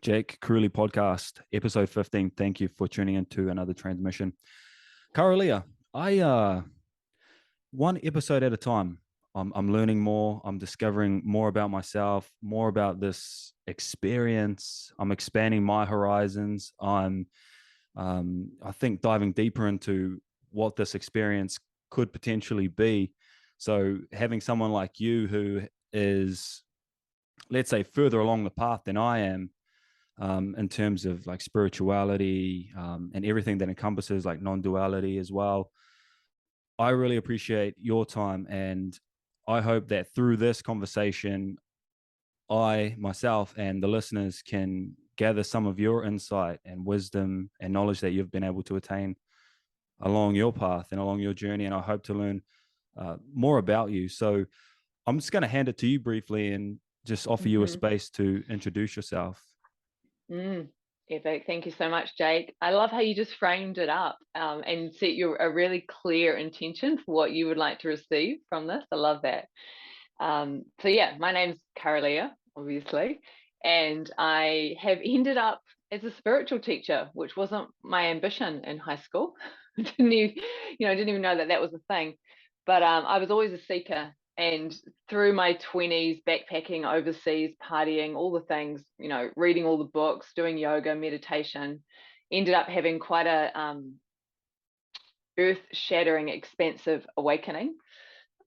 Jake, Crulee podcast, episode 15. Thank you for tuning into another transmission. Kara-Leah, one episode at a time. I'm learning more. I'm discovering more about myself, more about this experience. I'm expanding my horizons. I think, diving deeper into what this experience could potentially be. So having someone like you who is, let's say, further along the path than I am, in terms of like spirituality, and everything that encompasses like non-duality as well. I really appreciate your time, and I hope that through this conversation, I myself and the listeners can gather some of your insight and wisdom and knowledge that you've been able to attain along your path and along your journey. And I hope to learn more about you. So I'm just going to hand it to you briefly and just offer you a space to introduce yourself. Epic. Thank you so much, Jake. I love how you just framed it up and set a really clear intention for what you would like to receive from this. I love that. So yeah, my name's Kara-Leah, obviously, and I have ended up as a spiritual teacher, which wasn't my ambition in high school. didn't even know that was a thing. But I was always a seeker. And through my 20s, backpacking overseas, partying, all the things, reading all the books, doing yoga, meditation, ended up having quite a earth-shattering, expansive awakening,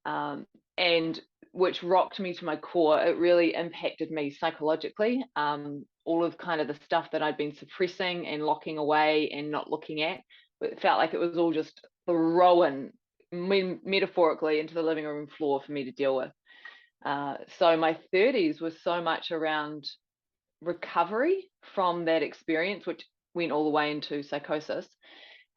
and which rocked me to my core. It really impacted me psychologically. All of kind of the stuff that I'd been suppressing and locking away and not looking at, it felt like it was all just thrown metaphorically into the living room floor for me to deal with. So my 30s was so much around recovery from that experience, which went all the way into psychosis,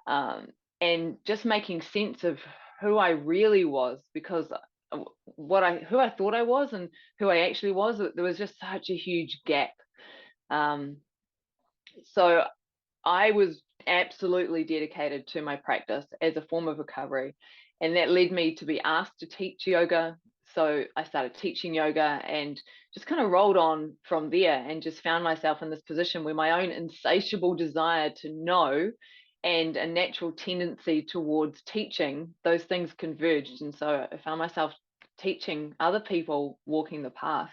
and just making sense of who I really was, because who I thought I was and who I actually was, there was just such a huge gap. So I was absolutely dedicated to my practice as a form of recovery, and that led me to be asked to teach yoga. So I started teaching yoga and just kind of rolled on from there, and just found myself in this position where my own insatiable desire to know and a natural tendency towards teaching, those things converged. And so I found myself teaching other people walking the path.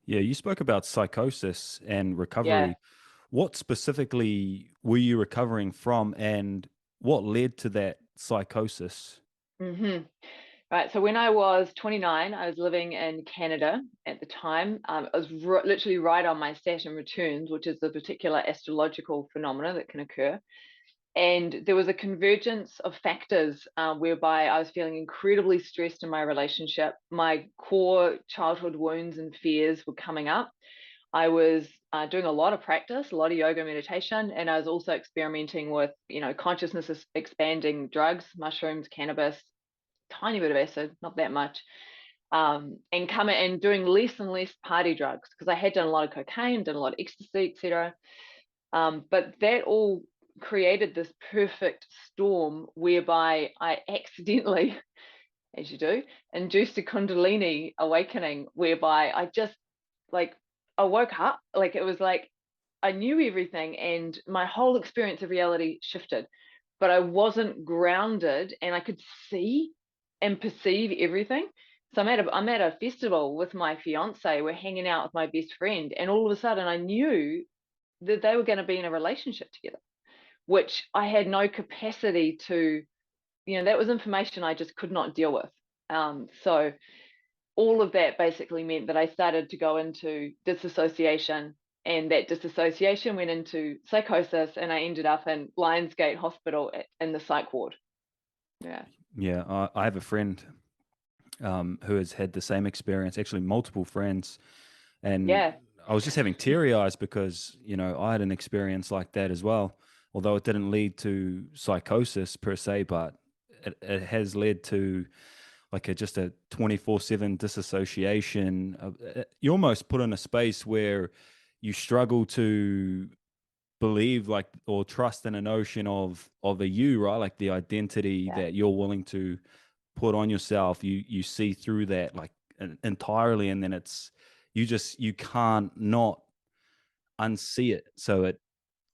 Yeah, you spoke about psychosis and recovery. Yeah. What specifically were you recovering from, and what led to that psychosis? Right. So when I was 29, I was living in Canada at the time. I was literally right on my Saturn returns, which is a particular astrological phenomena that can occur. And there was a convergence of factors whereby I was feeling incredibly stressed in my relationship. My core childhood wounds and fears were coming up. I was doing a lot of practice, a lot of yoga meditation, and I was also experimenting with, consciousness expanding drugs, mushrooms, cannabis, tiny bit of acid, not that much, and coming and doing less and less party drugs, because I had done a lot of cocaine, done a lot of ecstasy, etc. But that all created this perfect storm whereby I accidentally, as you do, induced a Kundalini awakening, whereby I just, like, I woke up, like it was like I knew everything and my whole experience of reality shifted, but I wasn't grounded and I could see and perceive everything. So I'm at a festival with my fiance. We're hanging out with my best friend, and all of a sudden I knew that they were going to be in a relationship together, which I had no capacity to, that was information I just could not deal with. So all of that basically meant that I started to go into disassociation, and that disassociation went into psychosis, and I ended up in Lionsgate Hospital in the psych ward. Yeah, I have a friend who has had the same experience, actually multiple friends, and I was just having teary eyes because, I had an experience like that as well, although it didn't lead to psychosis per se, but it has led to like just a 24/7 disassociation. You almost put in a space where you struggle to believe like or trust in a notion of a you, right? Like the identity that you're willing to put on yourself, you see through that like entirely, and then you can't not unsee it. So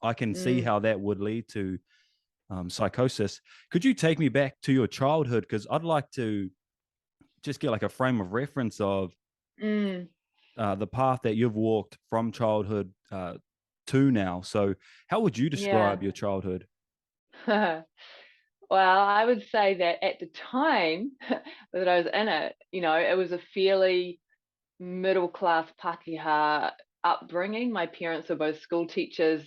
I can see Mm, how that would lead to psychosis. Could you take me back to your childhood? Because I'd like to just get like a frame of reference of mm, the path that you've walked from childhood to now. So, how would you yeah. describe your childhood? Well, I would say that at the time that I was in it, it was a fairly middle class Pākehā upbringing. My parents were both school teachers.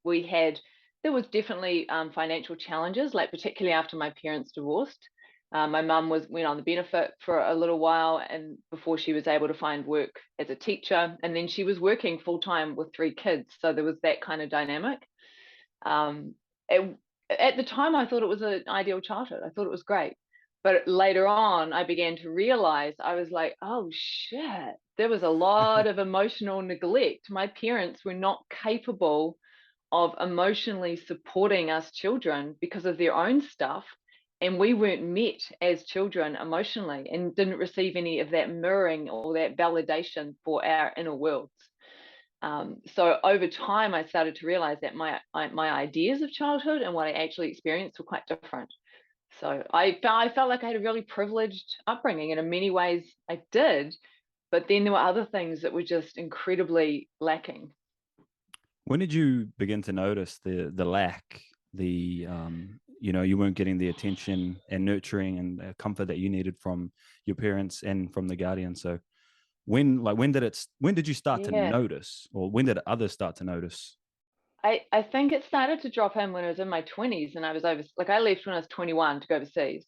We had, there was definitely financial challenges, like particularly after my parents divorced. My mum went on the benefit for a little while, and before she was able to find work as a teacher, and then she was working full time with 3 kids. So there was that kind of dynamic. Um, it, at the time, I thought it was an ideal childhood. I thought it was great. But later on, I began to realize, I was like, oh shit, there was a lot of emotional neglect. My parents were not capable of emotionally supporting us children because of their own stuff. And we weren't met as children emotionally and didn't receive any of that mirroring or that validation for our inner worlds. So over time, I started to realize that my ideas of childhood and what I actually experienced were quite different. So I felt like I had a really privileged upbringing, and in many ways I did. But then there were other things that were just incredibly lacking. When did you begin to notice the lack, you weren't getting the attention and nurturing and comfort that you needed from your parents and from the guardian? So when did you start to Yeah. notice, or when did others start to notice? I think it started to drop in when I was in my 20s, and I was like, I left when I was 21 to go overseas.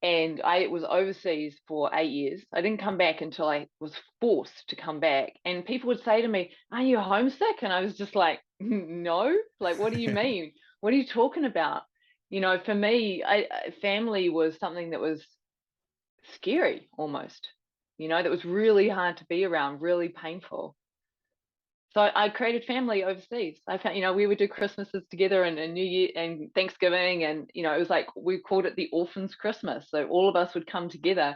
And I was overseas for 8 years. I didn't come back until I was forced to come back. And people would say to me, "Are you homesick?" And I was just like, "No. Like, what do you mean? What are you talking about?" For me, family was something that was scary almost. That was really hard to be around, really painful. So I created family overseas. I found, we would do Christmases together and New Year and Thanksgiving. And, it was like we called it the Orphans Christmas. So all of us would come together.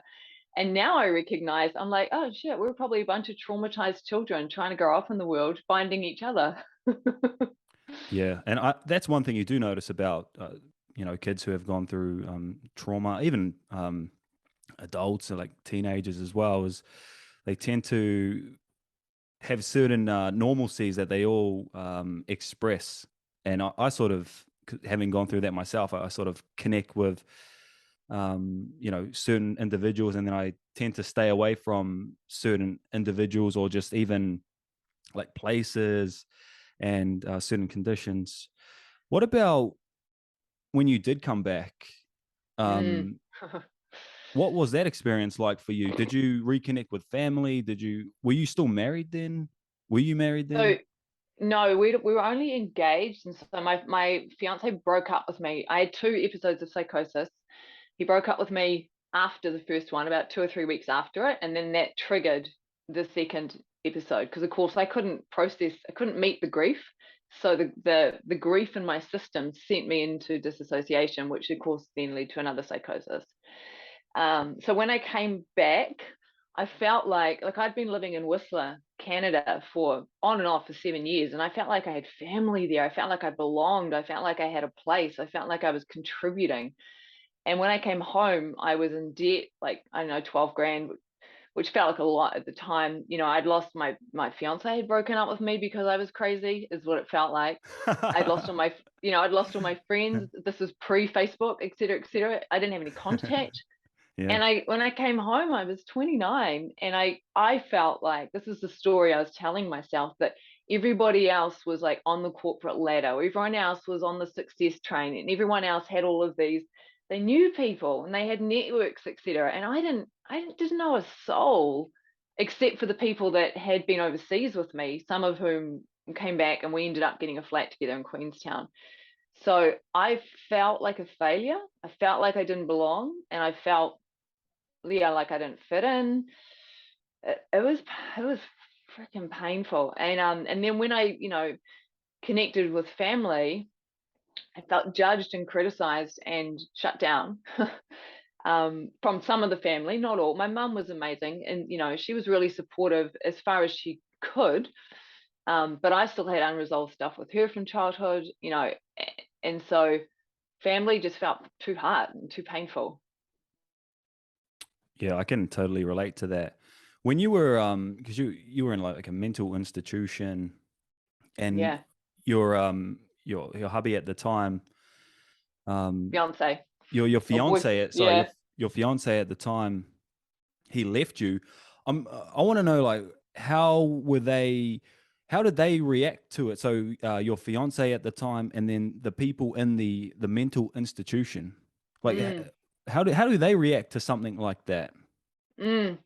And now I recognize, I'm like, oh shit, we're probably a bunch of traumatized children trying to grow up in the world, finding each other. Yeah, and that's one thing you do notice about kids who have gone through trauma, even adults or like teenagers as well, is they tend to have certain normalcies that they all express. And I sort of, having gone through that myself, I sort of connect with certain individuals, and then I tend to stay away from certain individuals or just even like places and certain conditions. What about when you did come back? Mm. Um, what was that experience like for you? Did you reconnect with family? Were you still married then? Were you married So then? no, we were only engaged, and so my fiance broke up with me. I had 2 episodes of psychosis. He broke up with me after the first one, about 2 or 3 weeks after it, and then that triggered the second episode because, of course, I couldn't meet the grief. So the grief in my system sent me into disassociation, which of course then led to another psychosis. So when I came back, I felt like I'd been living in Whistler, Canada for on and off for 7 years, and I felt like I had family there. I felt like I belonged. I felt like I had a place. I felt like I was contributing. And when I came home, I was in debt, like, I don't know, 12 grand, which felt like a lot at the time. I'd lost my fiance had broken up with me because I was crazy, is what it felt like. I'd lost all my friends. This was pre-Facebook, et cetera, et cetera. I didn't have any contact. Yeah. And when I came home, I was 29, and I felt like this is the story I was telling myself, that everybody else was like on the corporate ladder, everyone else was on the success train, and everyone else had all of these. They knew people and they had networks, etc. And I didn't know a soul except for the people that had been overseas with me, some of whom came back, and we ended up getting a flat together in Queenstown. So I felt like a failure. I felt like I didn't belong, and I felt, yeah, like I didn't fit in. It was freaking painful. And then when I, connected with family, I felt judged and criticized and shut down. From some of the family, not all. My mum was amazing, and she was really supportive as far as she could. But I still had unresolved stuff with her from childhood, you know, and so family just felt too hard and too painful. Yeah, I can totally relate to that. When you were because you were in like a mental institution, and Yeah, your hubby at the time, um fiance your or fiance sorry, yeah. your fiance at the time, he left you. I want to know, like, how did they react to it? So your fiance at the time, and then the people in the mental institution, like Mm, how do they react to something like that? mm.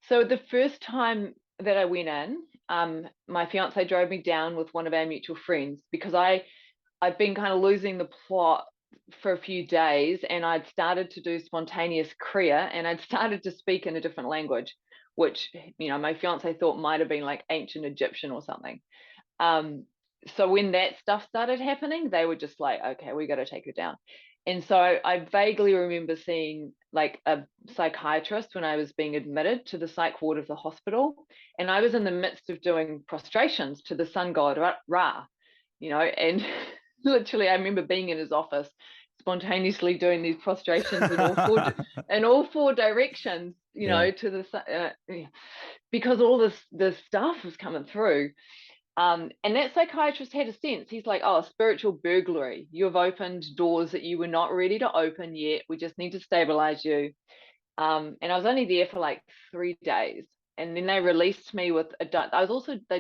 So the first time that I went in, my fiance drove me down with one of our mutual friends because I'd been kind of losing the plot for a few days, and I'd started to do spontaneous kriya, and I'd started to speak in a different language, which, you know, my fiance thought might have been like ancient Egyptian or something. Um, so when that stuff started happening, they were just like, okay, we got to take her down. And so I vaguely remember seeing like a psychiatrist when I was being admitted to the psych ward of the hospital. And I was in the midst of doing prostrations to the sun god Ra, you know, and literally I remember being in his office spontaneously doing these prostrations in all four directions, you Yeah. know, to the because all this stuff was coming through. And that psychiatrist had a sense. He's like, oh, spiritual burglary. You've opened doors that you were not ready to open yet. We just need to stabilize you. And I was only there for like 3 days. And then they released me with they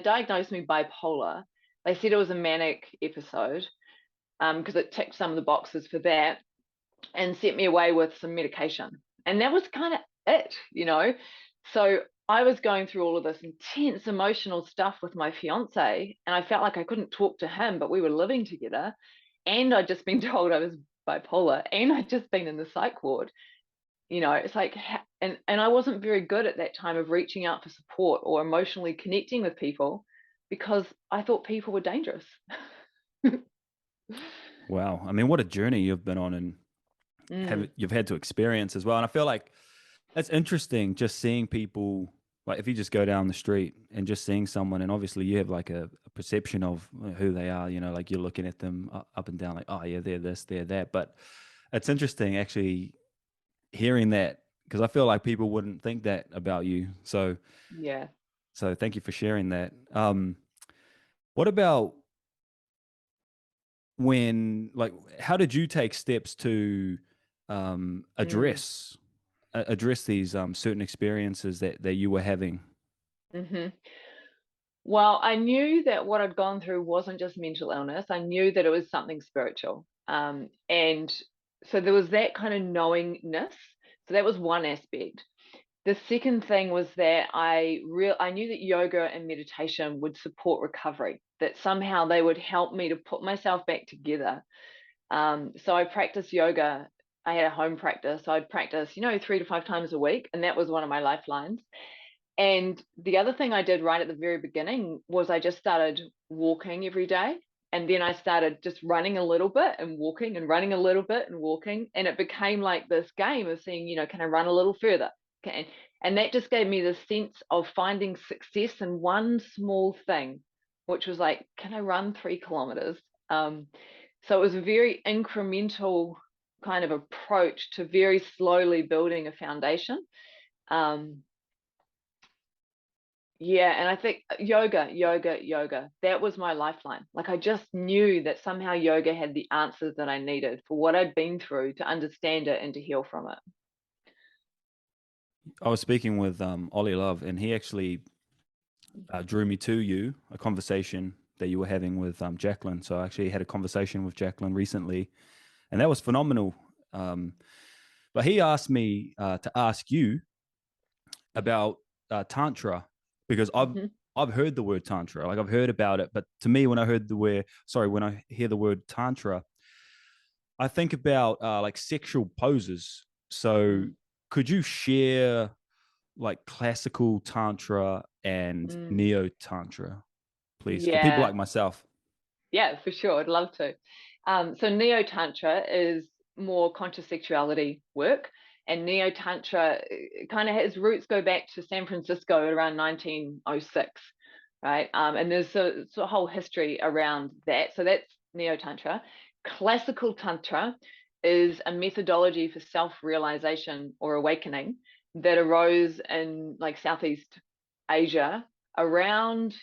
diagnosed me bipolar. They said it was a manic episode because it ticked some of the boxes for that, and sent me away with some medication. And that was kind of it, you know. So I was going through all of this intense emotional stuff with my fiance, and I felt like I couldn't talk to him, but we were living together. And I'd just been told I was bipolar, and I'd just been in the psych ward. You know, it's like, and I wasn't very good at that time of reaching out for support or emotionally connecting with people because I thought people were dangerous. Wow. I mean, what a journey you've been on, and Mm, you've had to experience as well. And I feel like that's interesting, just seeing people, like if you just go down the street and just seeing someone, and obviously you have like a perception of who they are, you know, like you're looking at them up and down, like, oh yeah, they're this, they're that. But it's interesting actually hearing that, because I feel like people wouldn't think that about you. yeah. So thank you for sharing that. What about when, like, how did you take steps to Mm, address these certain experiences that you were having? hmm Well, I knew that what I'd gone through wasn't just mental illness. I knew that it was something spiritual. And so there was that kind of knowingness. So that was one aspect. The second thing was that I knew that yoga and meditation would support recovery, that somehow they would help me to put myself back together. So I practiced yoga. I had a home practice. So I'd practice, you know, 3 to 5 times a week, and that was one of my lifelines. And the other thing I did right at the very beginning was I just started walking every day. And then I started just running a little bit and walking and running a little bit and walking. And it became like this game of seeing, you know, can I run a little further? And that just gave me the sense of finding success in one small thing, which was like, can I run 3 kilometers? Um, so it was a very incremental kind of approach to very slowly building a foundation. Um, yeah, and I think yoga, that was my lifeline. Like I just knew that somehow yoga had the answers that I needed for what I'd been through to understand it and to heal from it. I was speaking with Ollie Love, and he actually drew me to you, a conversation that you were having with Jacqueline. So I actually had a conversation with Jacqueline recently, and that was phenomenal. Um, but he asked me to ask you about Tantra, because Hmm. I've heard the word Tantra, like I've heard about it, but to me, when I hear the word Tantra, I think about like sexual poses. So Mm. could you share like classical Tantra and Mm. neo Tantra, please, for people Yeah, like myself? yeah, for sure. I'd love to. So Neo Tantra is more conscious sexuality work, and Neo Tantra kind of its roots go back to San Francisco at around 1906. right? And there's a whole history around that. So that's Neo-Tantra. Classical Tantra is a methodology for self-realization or awakening that arose in like Southeast Asia around,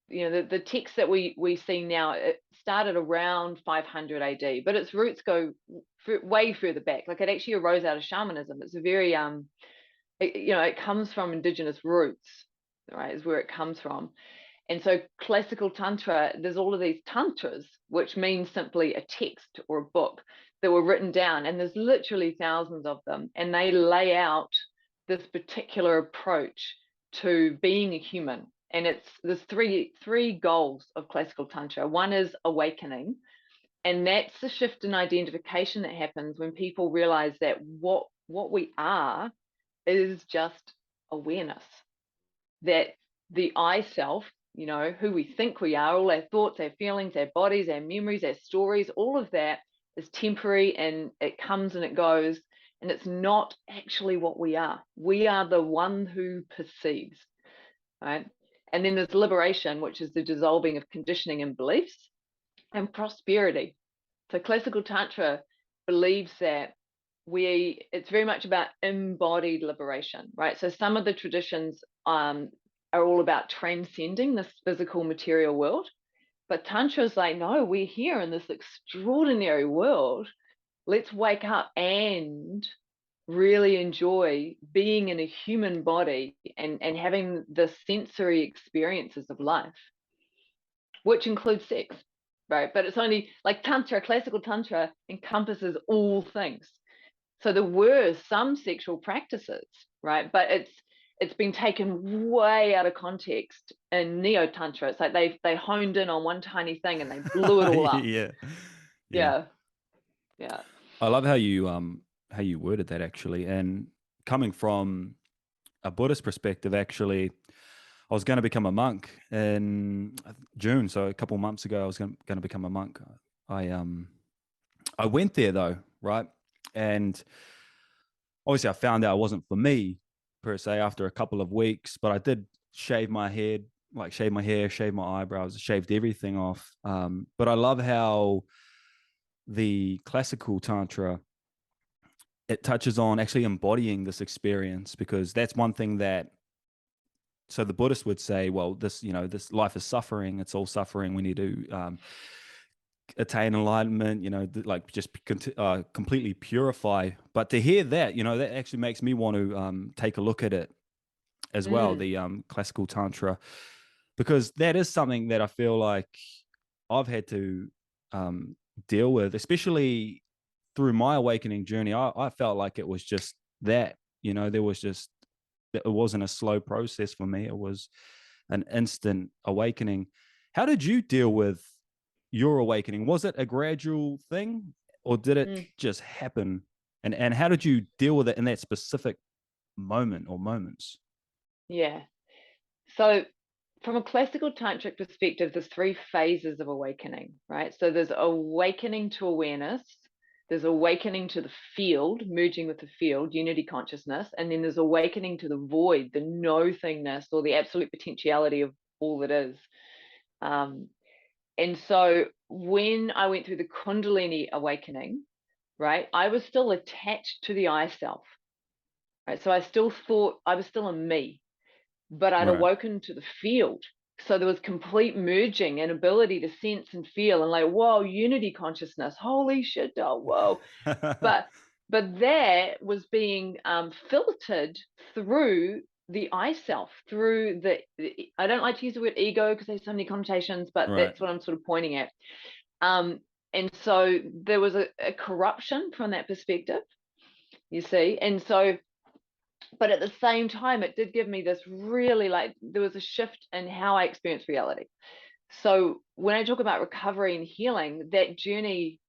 the texts that we see now. It started around 500 AD, but its roots go way further back. Like, it actually arose out of shamanism. It's a very it comes from indigenous roots, right? Is where it comes from. And so classical Tantra, there's all of these tantras, which means simply a text or a book that were written down. And there's literally thousands of them. And they lay out this particular approach to being a human. And there's three goals of classical Tantra. One is awakening. And that's the shift in identification that happens when people realize that what we are is just awareness. That the I self, who we think we are, all our thoughts, our feelings, our bodies, our memories, our stories, all of that is temporary, and it comes and it goes, and it's not actually what we are. We are the one who perceives, right? And then there's liberation, which is the dissolving of conditioning and beliefs, and prosperity. So classical Tantra believes that it's very much about embodied liberation, right? So some of the traditions are all about transcending this physical material world, but Tantra is like, no, we're here in this extraordinary world. Let's wake up and really enjoy being in a human body and having the sensory experiences of life, which includes sex, right? But it's only like classical Tantra encompasses all things. So there were some sexual practices, right? But it's been taken way out of context in Neo-Tantra. It's like they honed in on one tiny thing and they blew it all up. Yeah. Yeah. I love how you worded that, actually. And coming from a Buddhist perspective, actually, I was going to become a monk in June, so a couple of months ago. I was going to become a monk. I went there though, right? And obviously, I found out it wasn't for me per se after a couple of weeks. But I did shave my head, like shave my hair, shave my eyebrows, shaved everything off. But I love how the classical Tantra, it touches on actually embodying this experience, because that's one thing that, so the Buddhists would say, well, this life is suffering. It's all suffering. We need to attain enlightenment, like just completely purify. But to hear that, that actually makes me want to take a look at it as well, the classical Tantra, because that is something that I feel like I've had to deal with, especially through my awakening journey. I felt like it was just that, it wasn't a slow process for me. It was an instant awakening. How did you deal with your awakening? Was it a gradual thing, or did it just happen? And how did you deal with it in that specific moment or moments? Yeah. So from a classical tantric perspective, there's three phases of awakening, right? So there's awakening to awareness, there's awakening to the field, merging with the field, unity consciousness, and then there's awakening to the void, the no-thingness, or the absolute potentiality of all that is. And so when I went through the Kundalini Awakening, right, I was still attached to the I self, right? So I still thought I was still a me, but I'd awoken to the field. So there was complete merging and ability to sense and feel, and like, whoa, unity consciousness, holy shit, oh, whoa. but that was being filtered through the I self, through I don't like to use the word ego because there's so many connotations, but that's what I'm sort of pointing at. And so there was a corruption from that perspective, you see. And so, but at the same time, it did give me this really, like, there was a shift in how I experienced reality. So when I talk about recovery and healing, that journey,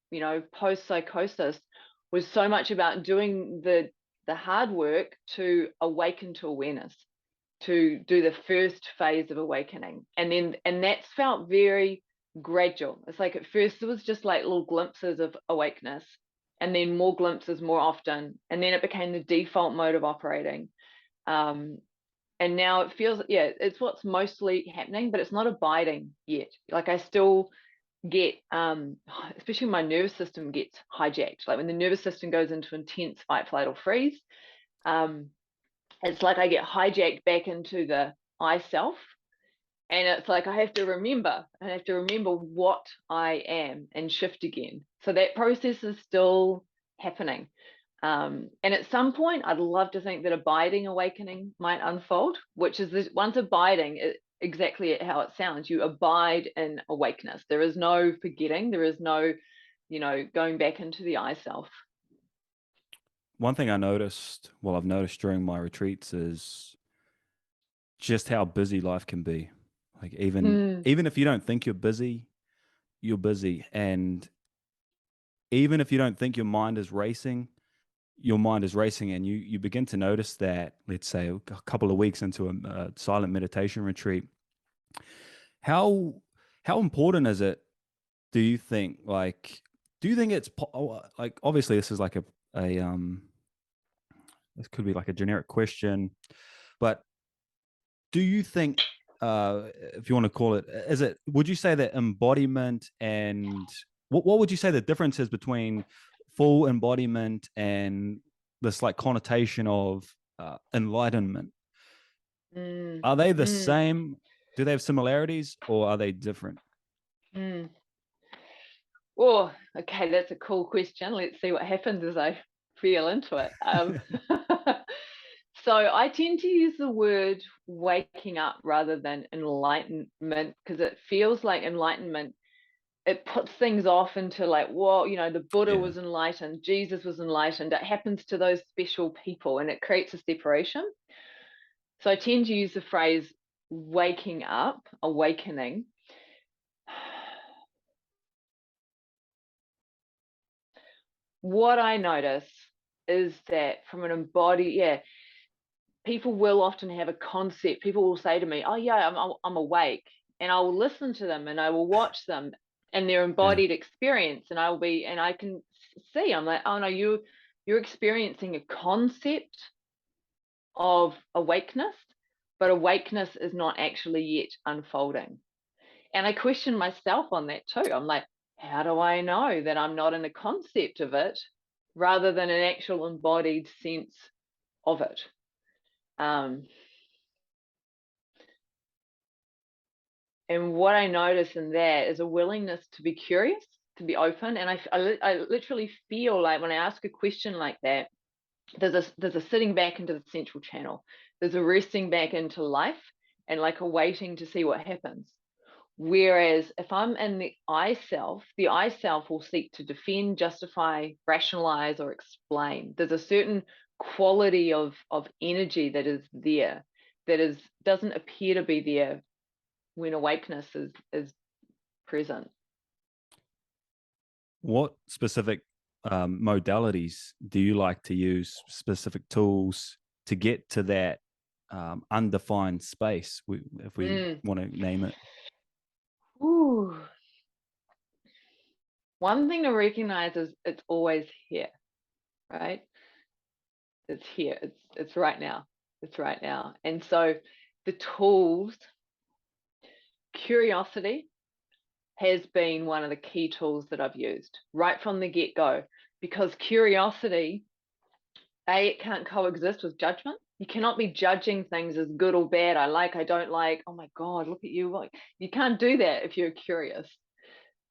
post psychosis, was so much about doing the hard work to awaken to awareness, to do the first phase of awakening. And that's felt very gradual. It's like at first there was just like little glimpses of awakeness, and then more glimpses more often, and then it became the default mode of operating. And And now it feels, yeah, it's what's mostly happening, but it's not abiding yet. Like I still get, especially my nervous system gets hijacked. Like when the nervous system goes into intense fight, flight, or freeze, it's like I get hijacked back into the I self. And it's like I have to remember what I am and shift again. So that process is still happening. And at some point, I'd love to think that abiding awakening might unfold, which is this, once abiding, exactly how it sounds. You abide in awakeness. There is no forgetting. There is no, going back into the I self. One thing I've noticed during my retreats is just how busy life can be. Like even if you don't think you're busy, you're busy. And even if you don't think your mind is racing, your mind is racing, and you begin to notice that, let's say a couple of weeks into a silent meditation retreat, how important is it, do you think? Like, do you think it's like, obviously this is like a this could be like a generic question, but do you think, if you want to call it, would you say that embodiment and what would you say the difference is between full embodiment and this like connotation of enlightenment? Mm, Are they the mm, same? Do they have similarities, or are they different? mm. Oh, okay, that's a cool question. Let's see what happens as I feel into it. So I tend to use the word waking up rather than enlightenment, because it feels like enlightenment, it puts things off into like, whoa, the Buddha Yeah. was enlightened, Jesus was enlightened. It happens to those special people and it creates a separation. So I tend to use the phrase waking up, awakening. What I notice is that from an embodied, yeah, people will often have a concept. People will say to me, "Oh yeah, I'm awake," and I will listen to them and I will watch them and their Yeah. embodied experience, and I can see. I'm like, "Oh no, you're experiencing a concept of awakeness, but awakeness is not actually yet unfolding." And I question myself on that too. I'm like, how do I know that I'm not in a concept of it rather than an actual embodied sense of it? Um, and what I notice in that is a willingness to be curious, to be open. And I literally feel like when I ask a question like that, there's a sitting back into the central channel. There's a resting back into life and like a waiting to see what happens. Whereas if I'm in the I self will seek to defend, justify, rationalize, or explain. There's a certain quality of energy that is there that doesn't appear to be there when awakeness is present. What specific modalities do you like to use, specific tools to get to that undefined space, if we Mm. want to name it? Ooh. One thing to recognize is it's always here, right? It's here. It's right now. It's right now. And so the tools, curiosity has been one of the key tools that I've used right from the get-go, because curiosity, it can't coexist with judgment. You cannot be judging things as good or bad. I like, I don't like. Oh my God, look at you. Like, you can't do that if you're curious.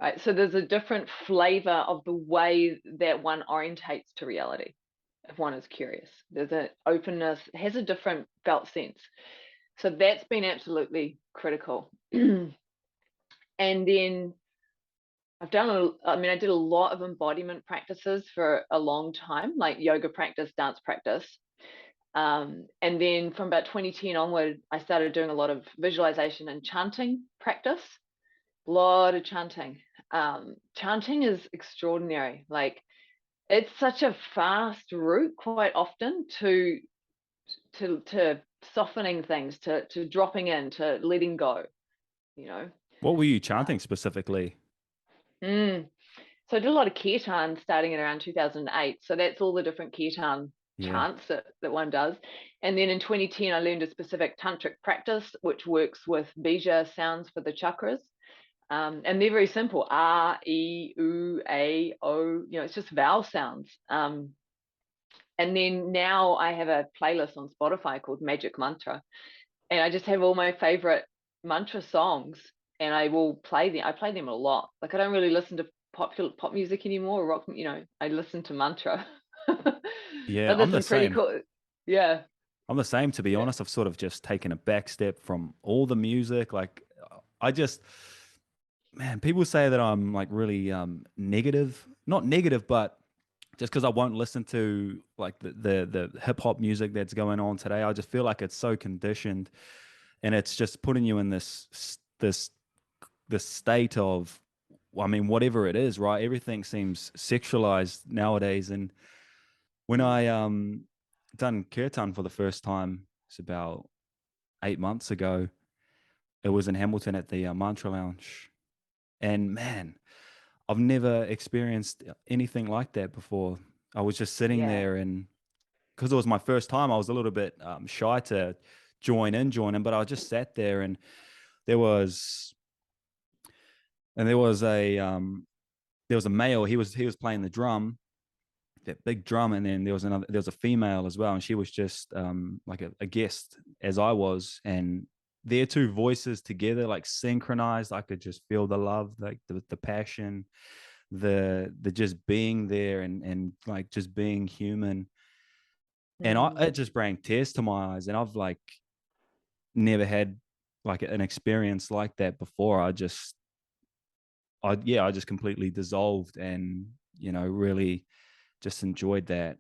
Right. So there's a different flavor of the way that one orientates to reality if one is curious. There's an openness, has a different felt sense. So that's been absolutely critical. And then I did a lot of embodiment practices for a long time, like yoga practice, dance practice. And then from about 2010 onward, I started doing a lot of visualization and chanting practice, a lot of chanting. Chanting is extraordinary. Like, it's such a fast route quite often to softening things, to dropping in, to letting go, you know. What were you Uh, chanting specifically? mm. So I did a lot of kirtan starting in around 2008. So that's all the different kirtan Yeah. chants that one does. And then in 2010, I learned a specific tantric practice which works with bija sounds for the chakras. And they're very simple: A, E, U, A, O. It's just vowel sounds. And then now I have a playlist on Spotify called Magic Mantra, and I just have all my favorite mantra songs, and I will play them. I play them a lot. Like, I don't really listen to popular pop music anymore, or rock. I listen to mantra. Yeah, But I'm there's the some pretty same. cool. Yeah, I'm the same, to be yeah. honest. I've sort of just taken a back step from all the music. Like, I just, man, people say that I'm like really negative. Not negative, but just because I won't listen to like the hip hop music that's going on today. I just feel like it's so conditioned, and it's just putting you in this state of, I mean, whatever it is, right? Everything seems sexualized nowadays. And when Mm, I done kirtan for the first time, it's about 8 months ago. It was in Hamilton at the Mantra Lounge, and man, I've never experienced anything like that before. I was just sitting yeah. there, and because it was my first time, I was a little bit shy to join in, but I just sat there, and there was there was a male. He was playing the drum, that big drum, and then there was a female as well, and she was just like a guest as I was, and their two voices together like synchronized. I could just feel the love, like the passion, the just being there, and like just being human. And Mm, it just brought tears to my eyes, and I've like never had like an experience like that before. I just completely dissolved, and really just enjoyed that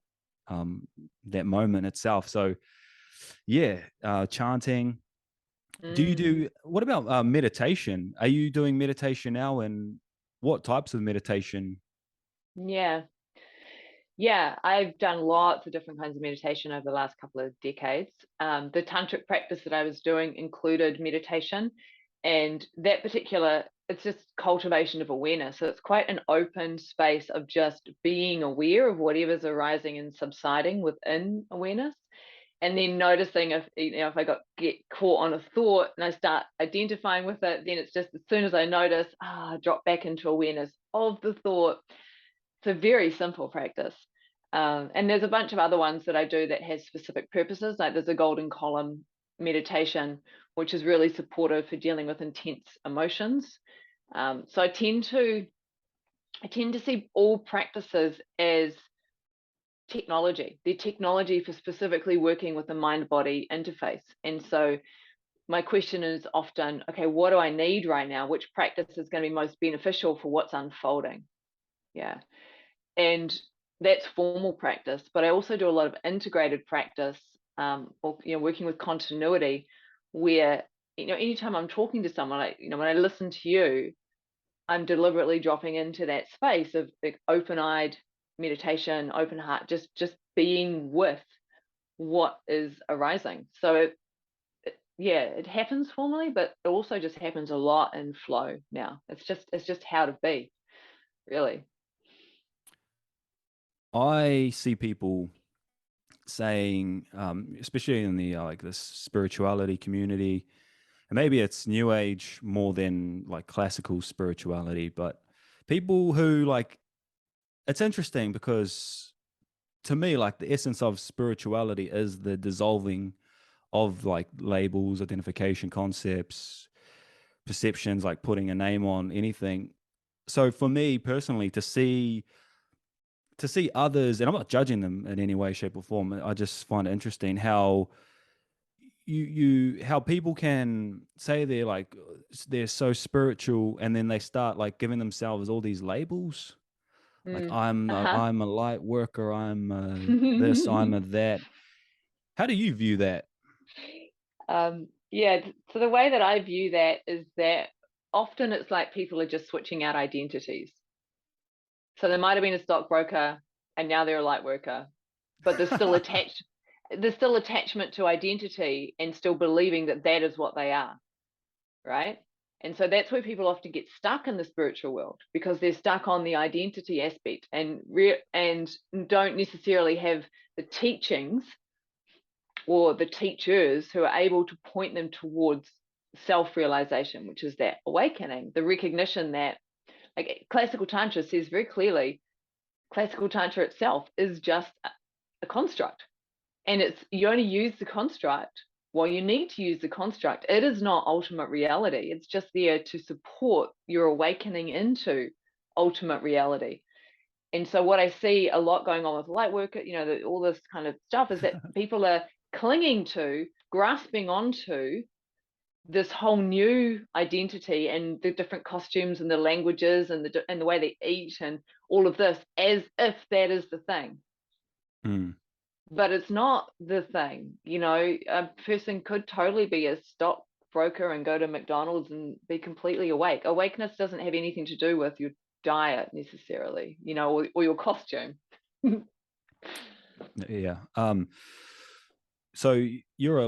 moment itself. So yeah, chanting. Do you mm, do, what about meditation? Are you doing meditation now, and what types of meditation? yeah. Yeah, I've done lots of different kinds of meditation over the last couple of decades. The tantric practice that I was doing included meditation, and that particular, it's just cultivation of awareness. So it's quite an open space of just being aware of whatever's arising and subsiding within awareness. And then noticing if I get caught on a thought and I start identifying with it, then it's just as soon as I notice, drop back into awareness of the thought. It's a very simple practice. And there's a bunch of other ones that I do that has specific purposes. Like, there's a golden column meditation, which is really supportive for dealing with intense emotions. So I tend to see all practices as technology. They're technology for specifically working with the mind-body interface. And so my question is often, okay, what do I need right now? Which practice is going to be most beneficial for what's unfolding? Yeah. And that's formal practice, but I also do a lot of integrated practice, or working with continuity, where anytime I'm talking to someone, when I listen to you, I'm deliberately dropping into that space of like open-eyed meditation, open heart, just being with what is arising. So yeah, it happens formally, but it also just happens a lot in flow now. It's just how to be, really. I see people saying, especially in the like the spirituality community, and maybe it's new age more than like classical spirituality, but people who like, it's interesting because to me, like the essence of spirituality is the dissolving of like labels, identification, concepts, perceptions, like putting a name on anything. So for me personally, to see others, and I'm not judging them in any way, shape, or form. I just find it interesting how how people can say they're so spiritual, and then they start like giving themselves all these labels, like Mm. I'm Uh-huh. I'm a light worker, I'm this, I'm a that. How do you view that? Yeah, so the way that I view that is that often it's like people are just switching out identities. So they might have been a stockbroker and now they're a light worker, but there's still attachment to identity and still believing that that is what they are, right? And so that's where people often get stuck in the spiritual world, because they're stuck on the identity aspect and don't necessarily have the teachings or the teachers who are able to point them towards self-realization, which is that awakening, the recognition that, like, classical Tantra says very clearly, classical Tantra itself is just a construct. And it's, you only use the construct, well, you need to use the construct. It is not ultimate reality. It's just there to support your awakening into ultimate reality. And so what I see a lot going on with light work, all this kind of stuff, is that people are clinging to, grasping onto this whole new identity and the different costumes and the languages and the way they eat and all of this, as if that is the thing. Mm. But it's not the thing. A person could totally be a stockbroker and go to McDonald's and be completely awake. Awakeness doesn't have anything to do with your diet necessarily, or your costume. Yeah. So you're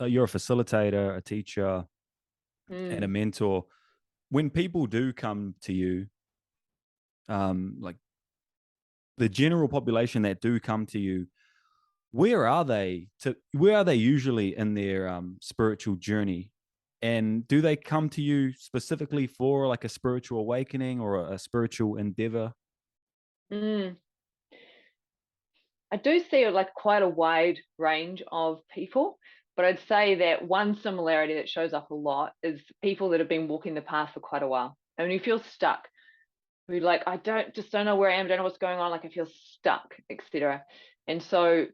you're a facilitator, a teacher, and a mentor. When people do come to you, like the general population that do come to you, where are they usually in their spiritual journey? And do they come to you specifically for like a spiritual awakening or a spiritual endeavor? I do see like quite a wide range of people, but I'd say that one similarity that shows up a lot is people that have been walking the path for quite a while. And you feel stuck. We're like, I don't know where I am, don't know what's going on, like I feel stuck, etc. And so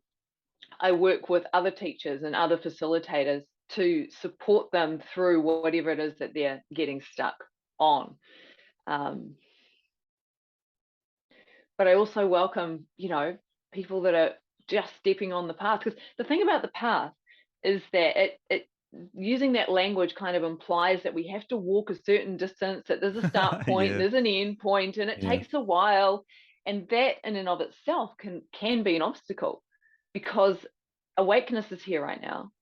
I work with other teachers and other facilitators to support them through whatever it is that they're getting stuck on. But I also welcome, people that are just stepping on the path. Because the thing about the path is that it using that language kind of implies that we have to walk a certain distance, that there's a start point, Yeah. there's an end point, and it takes a while. And that in and of itself can be an obstacle, because awakeness is here right now.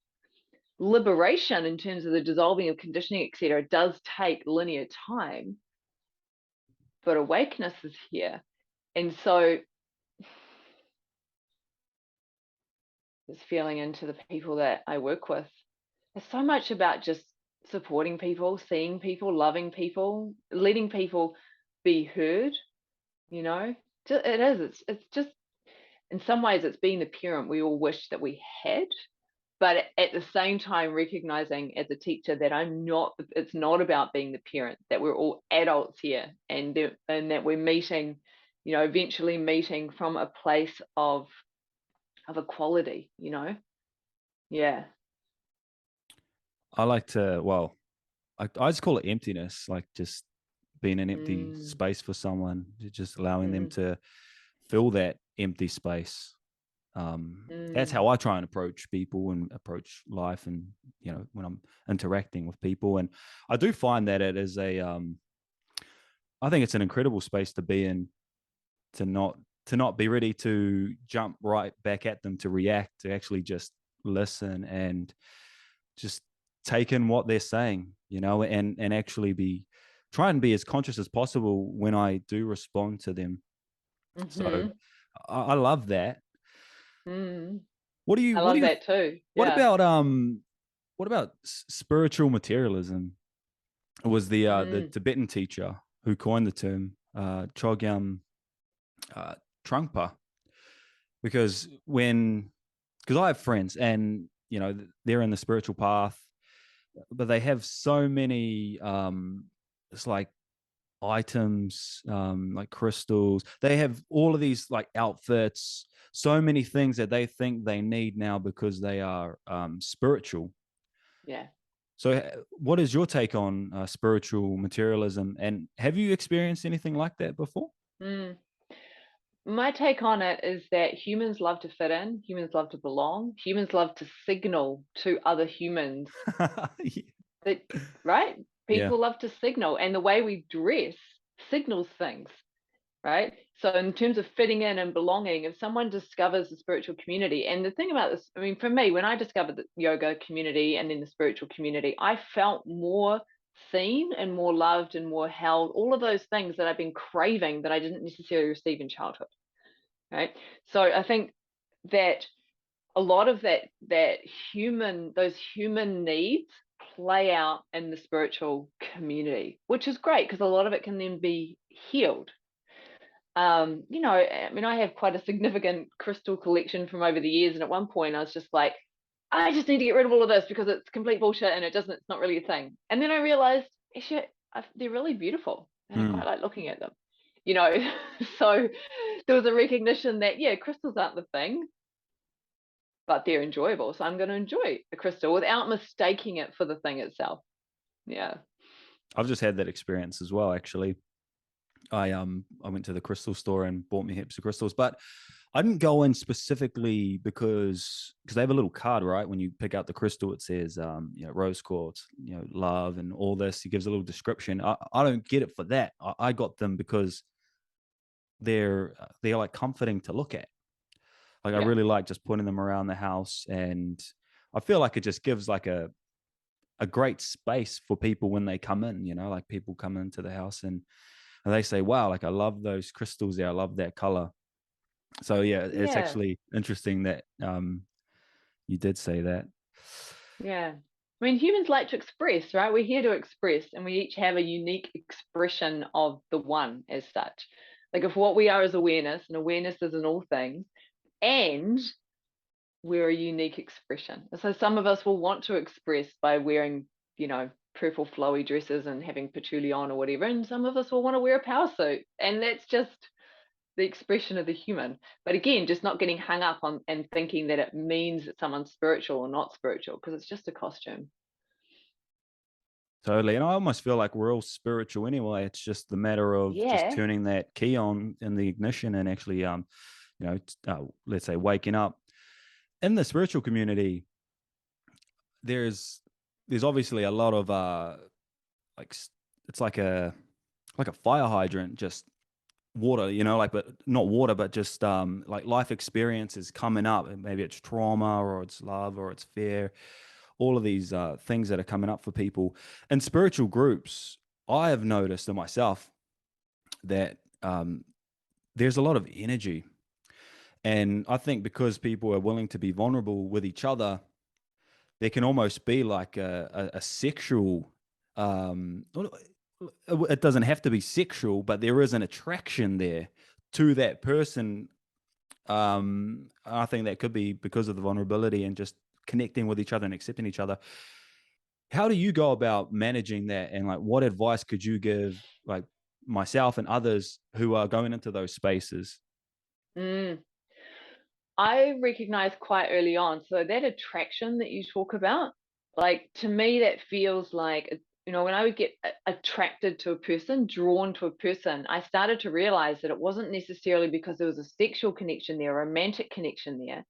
Liberation, in terms of the dissolving of conditioning, etc., does take linear time, but awakeness is here. And so this feeling into the people that I work with, it's so much about just supporting people, seeing people, loving people, letting people be heard. It is. It's just, in some ways, it's being the parent we all wish that we had, but at the same time recognizing as a teacher that it's not about being the parent, that we're all adults here, and that we're meeting, eventually meeting from a place of equality. Yeah. I like to, I just call it emptiness, like just being an empty space for someone, just allowing them to fill that empty space. That's how I try and approach people and approach life, and when I'm interacting with people. And I do find that it is I think it's an incredible space to be in, to not be ready to jump right back at them, to react, to actually just listen and just take in what they're saying, and actually try and be as conscious as possible when I do respond to them. So I love that. What do you? I What do love you? that too. What Yeah. about What about spiritual materialism? It was the Tibetan teacher who coined the term, Chogyam Trungpa, because I have friends and they're in the spiritual path, but they have so many it's like items, like crystals. They have all of these like outfits, so many things that they think they need now because they are spiritual. Yeah. So what is your take on spiritual materialism, and have you experienced anything like that before? My take on it is that humans love to fit in, humans love to belong, humans love to signal to other humans that, right? Yeah. People love to signal, and the way we dress signals things, right? So in terms of fitting in and belonging, if someone discovers the spiritual community, and the thing about this, I mean, for me, when I discovered the yoga community and then the spiritual community, I felt more seen and more loved and more held, all of those things that I've been craving that I didn't necessarily receive in childhood, right? So I think that a lot of those human needs play out in the spiritual community, which is great because a lot of it can then be healed. I mean, I have quite a significant crystal collection from over the years, and at one point I was just like, I just need to get rid of all of this because it's complete bullshit and it's not really a thing. And then I realized, actually, they're really beautiful and I quite like looking at them, you know. So there was a recognition that, yeah, crystals aren't the thing, but they're enjoyable. So I'm going to enjoy a crystal without mistaking it for the thing itself. Yeah. I've just had that experience as well, actually. I went to the crystal store and bought me heaps of crystals, but I didn't go in specifically because they have a little card, right? When you pick out the crystal, it says rose quartz, love and all this. It gives a little description. I don't get it for that. I got them because they're like comforting to look at. Like, I really like just putting them around the house, and I feel like it just gives like a great space for people when they come in, like people come into the house and they say, wow, like I love those crystals there. I love that color. So yeah, it's actually interesting that you did say that. Yeah. I mean, humans like to express, right? We're here to express, and we each have a unique expression of the one as such. Like, if what we are is awareness, and awareness is in all things, and we're a unique expression. So some of us will want to express by wearing, purple flowy dresses and having patchouli on or whatever, and some of us will want to wear a power suit, and that's just the expression of the human. But again, just not getting hung up on and thinking that it means that someone's spiritual or not spiritual, because it's just a costume. Totally. And I almost feel like we're all spiritual anyway. It's just the matter of just turning that key on in the ignition and actually, let's say waking up. In the spiritual community, there's obviously a lot of like, it's like a fire hydrant, just water, but not water, but just like life experiences coming up. And maybe it's trauma or it's love or it's fear, all of these things that are coming up for people. In spiritual groups, I have noticed in myself that there's a lot of energy. And I think because people are willing to be vulnerable with each other, there can almost be like a sexual, it doesn't have to be sexual, but there is an attraction there to that person. I think that could be because of the vulnerability and just connecting with each other and accepting each other. How do you go about managing that? And like, what advice could you give like myself and others who are going into those spaces? I recognized quite early on. So that attraction that you talk about, like, to me, that feels like, when I would get attracted to a person, drawn to a person, I started to realize that it wasn't necessarily because there was a sexual connection there, a romantic connection there.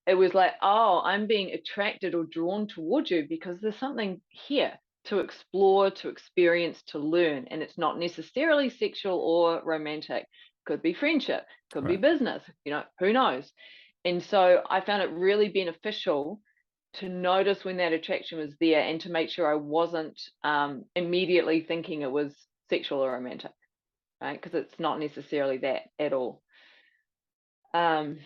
It was like, oh, I'm being attracted or drawn towards you because there's something here to explore, to experience, to learn. And it's not necessarily sexual or romantic. Could be friendship, could be business, who knows? And so I found it really beneficial to notice when that attraction was there and to make sure I wasn't immediately thinking it was sexual or romantic, right? Because it's not necessarily that at all. Like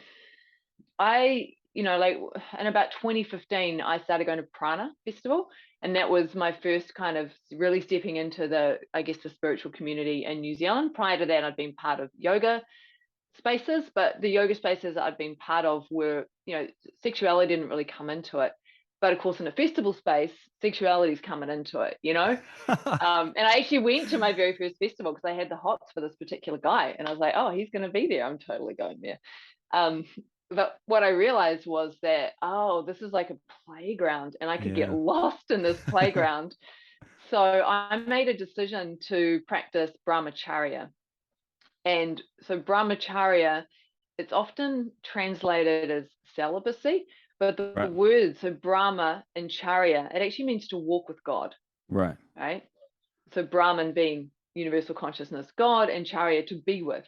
in about 2015, I started going to Prana Festival. And that was my first kind of really stepping into the spiritual community in New Zealand. Prior to that, I'd been part of yoga spaces, but the yoga spaces I'd been part of were, sexuality didn't really come into it. But of course, in a festival space, sexuality is coming into it, and I actually went to my very first festival because I had the hots for this particular guy. And I was like, oh, he's going to be there. I'm totally going there. But what I realized was that, oh, this is like a playground and I could get lost in this playground. So I made a decision to practice brahmacharya. And so brahmacharya, it's often translated as celibacy, but the word, so Brahma and Charya, it actually means to walk with God. Right. Right. So Brahman being universal consciousness, God, and Charya to be with.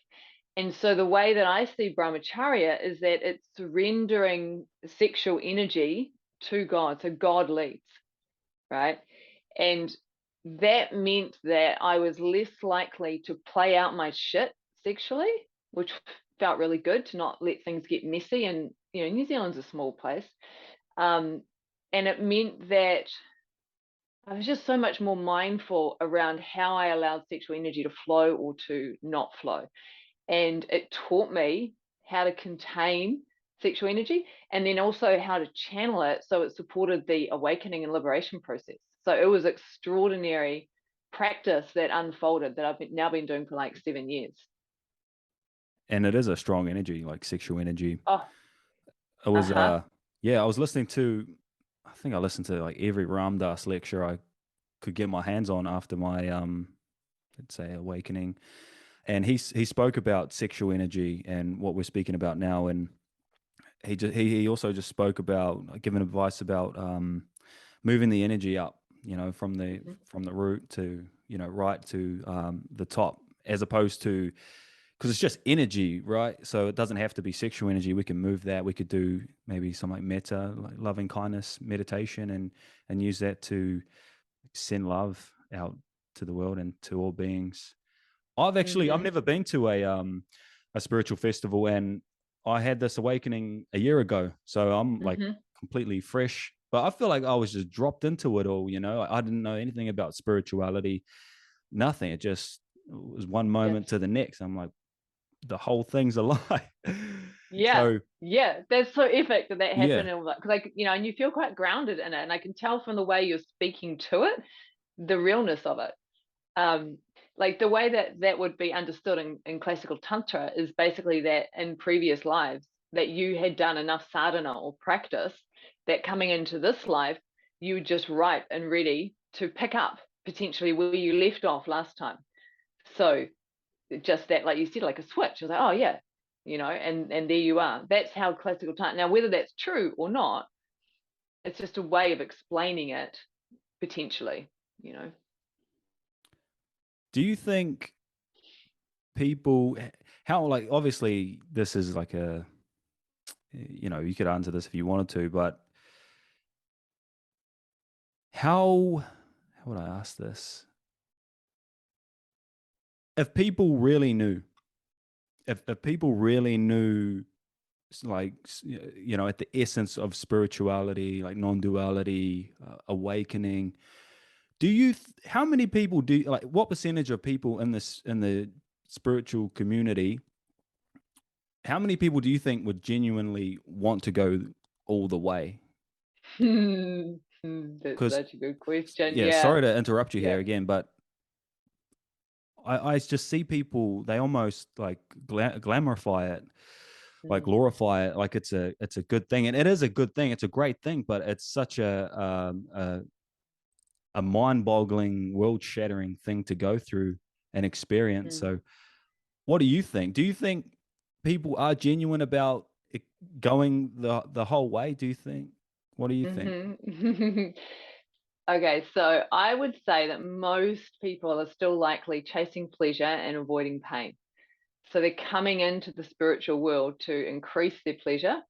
And so the way that I see brahmacharya is that it's surrendering sexual energy to God. So God leads, right? And that meant that I was less likely to play out my shit sexually, which felt really good to not let things get messy and New Zealand's a small place. And it meant that I was just so much more mindful around how I allowed sexual energy to flow or to not flow. And it taught me how to contain sexual energy, and then also how to channel it so it supported the awakening and liberation process. So it was extraordinary practice that unfolded that I've now been doing for like 7 years. And it is a strong energy, like sexual energy. Oh, It was uh-huh. yeah, I was listening to, I think I listened to like every Ram Dass lecture I could get my hands on after my let's say awakening. And he spoke about sexual energy and what we're speaking about now. And he also just spoke about giving advice about moving the energy up, from the Mhm. root to, right to the top, as opposed to, because it's just energy, right? So it doesn't have to be sexual energy. We can move that. We could do maybe some like metta, like loving kindness meditation, and use that to send love out to the world and to all beings. I've Mhm. never been to a spiritual festival, and I had this awakening a year ago. So I'm like Mhm. completely fresh, but I feel like I was just dropped into it all. I didn't know anything about spirituality, nothing. It was one Yes. moment to the next. I'm like, the whole thing's a lie. Yeah. So Yeah. That's so epic that that yeah, happened, and like, because like, and you feel quite grounded in it, and I can tell from the way you're speaking to it, the realness of it. um like the way that that would be understood in classical tantra is basically that in previous lives that you had done enough sadhana or practice that coming into this life you were just ripe and ready to pick up potentially where you left off last time. So just that, like you said, like a switch. I was like, oh yeah, and there you are. That's how classical tantra. Now whether that's true or not, it's just a way of explaining it potentially, you know. do you think people, how, like, obviously this is like a, you could answer this if you wanted to, but how would I ask this? If people really knew, if people really knew, like, at the essence of spirituality, like non-duality, awakening, how many people like, what percentage of people in the spiritual community, how many people do you think would genuinely want to go all the way? That's Because, such a good question. yeah, Yeah. sorry to interrupt you Yeah. here again, but I just see people, they almost like glamorify it, like Mm, glorify it, like it's a good thing, and it is a good thing. It's a great thing, but it's such a mind-boggling, world-shattering thing to go through and experience. mm, So, what do you think? Do you think people are genuine about it going the whole way? Do you think? What do you think? mhm. Okay, so I would say that most people are still likely chasing pleasure and avoiding pain. So they're coming into the spiritual world to increase their pleasure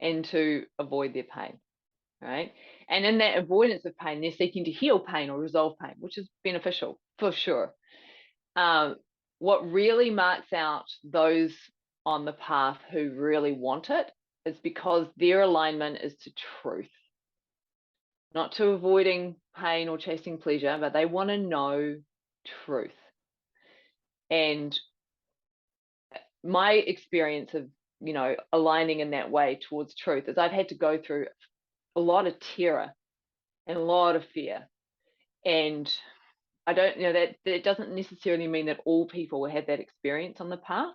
and to avoid their pain, right? And in that avoidance of pain, they're seeking to heal pain or resolve pain, which is beneficial for sure. Um, what really marks out those on the path who really want it is because their alignment is to truth, not to avoiding pain or chasing pleasure, but they want to know truth. And my experience of, aligning in that way towards truth is I've had to go through a lot of terror and a lot of fear. And I don't, that doesn't necessarily mean that all people will have that experience on the path,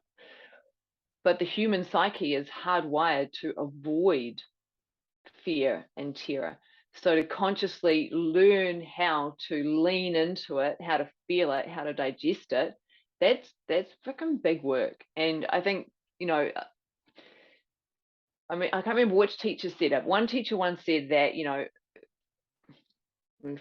but the human psyche is hardwired to avoid fear and terror. So to consciously learn how to lean into it, how to feel it, how to digest it, that's freaking big work. And I think, I mean, I can't remember which teacher said it. One teacher once said that,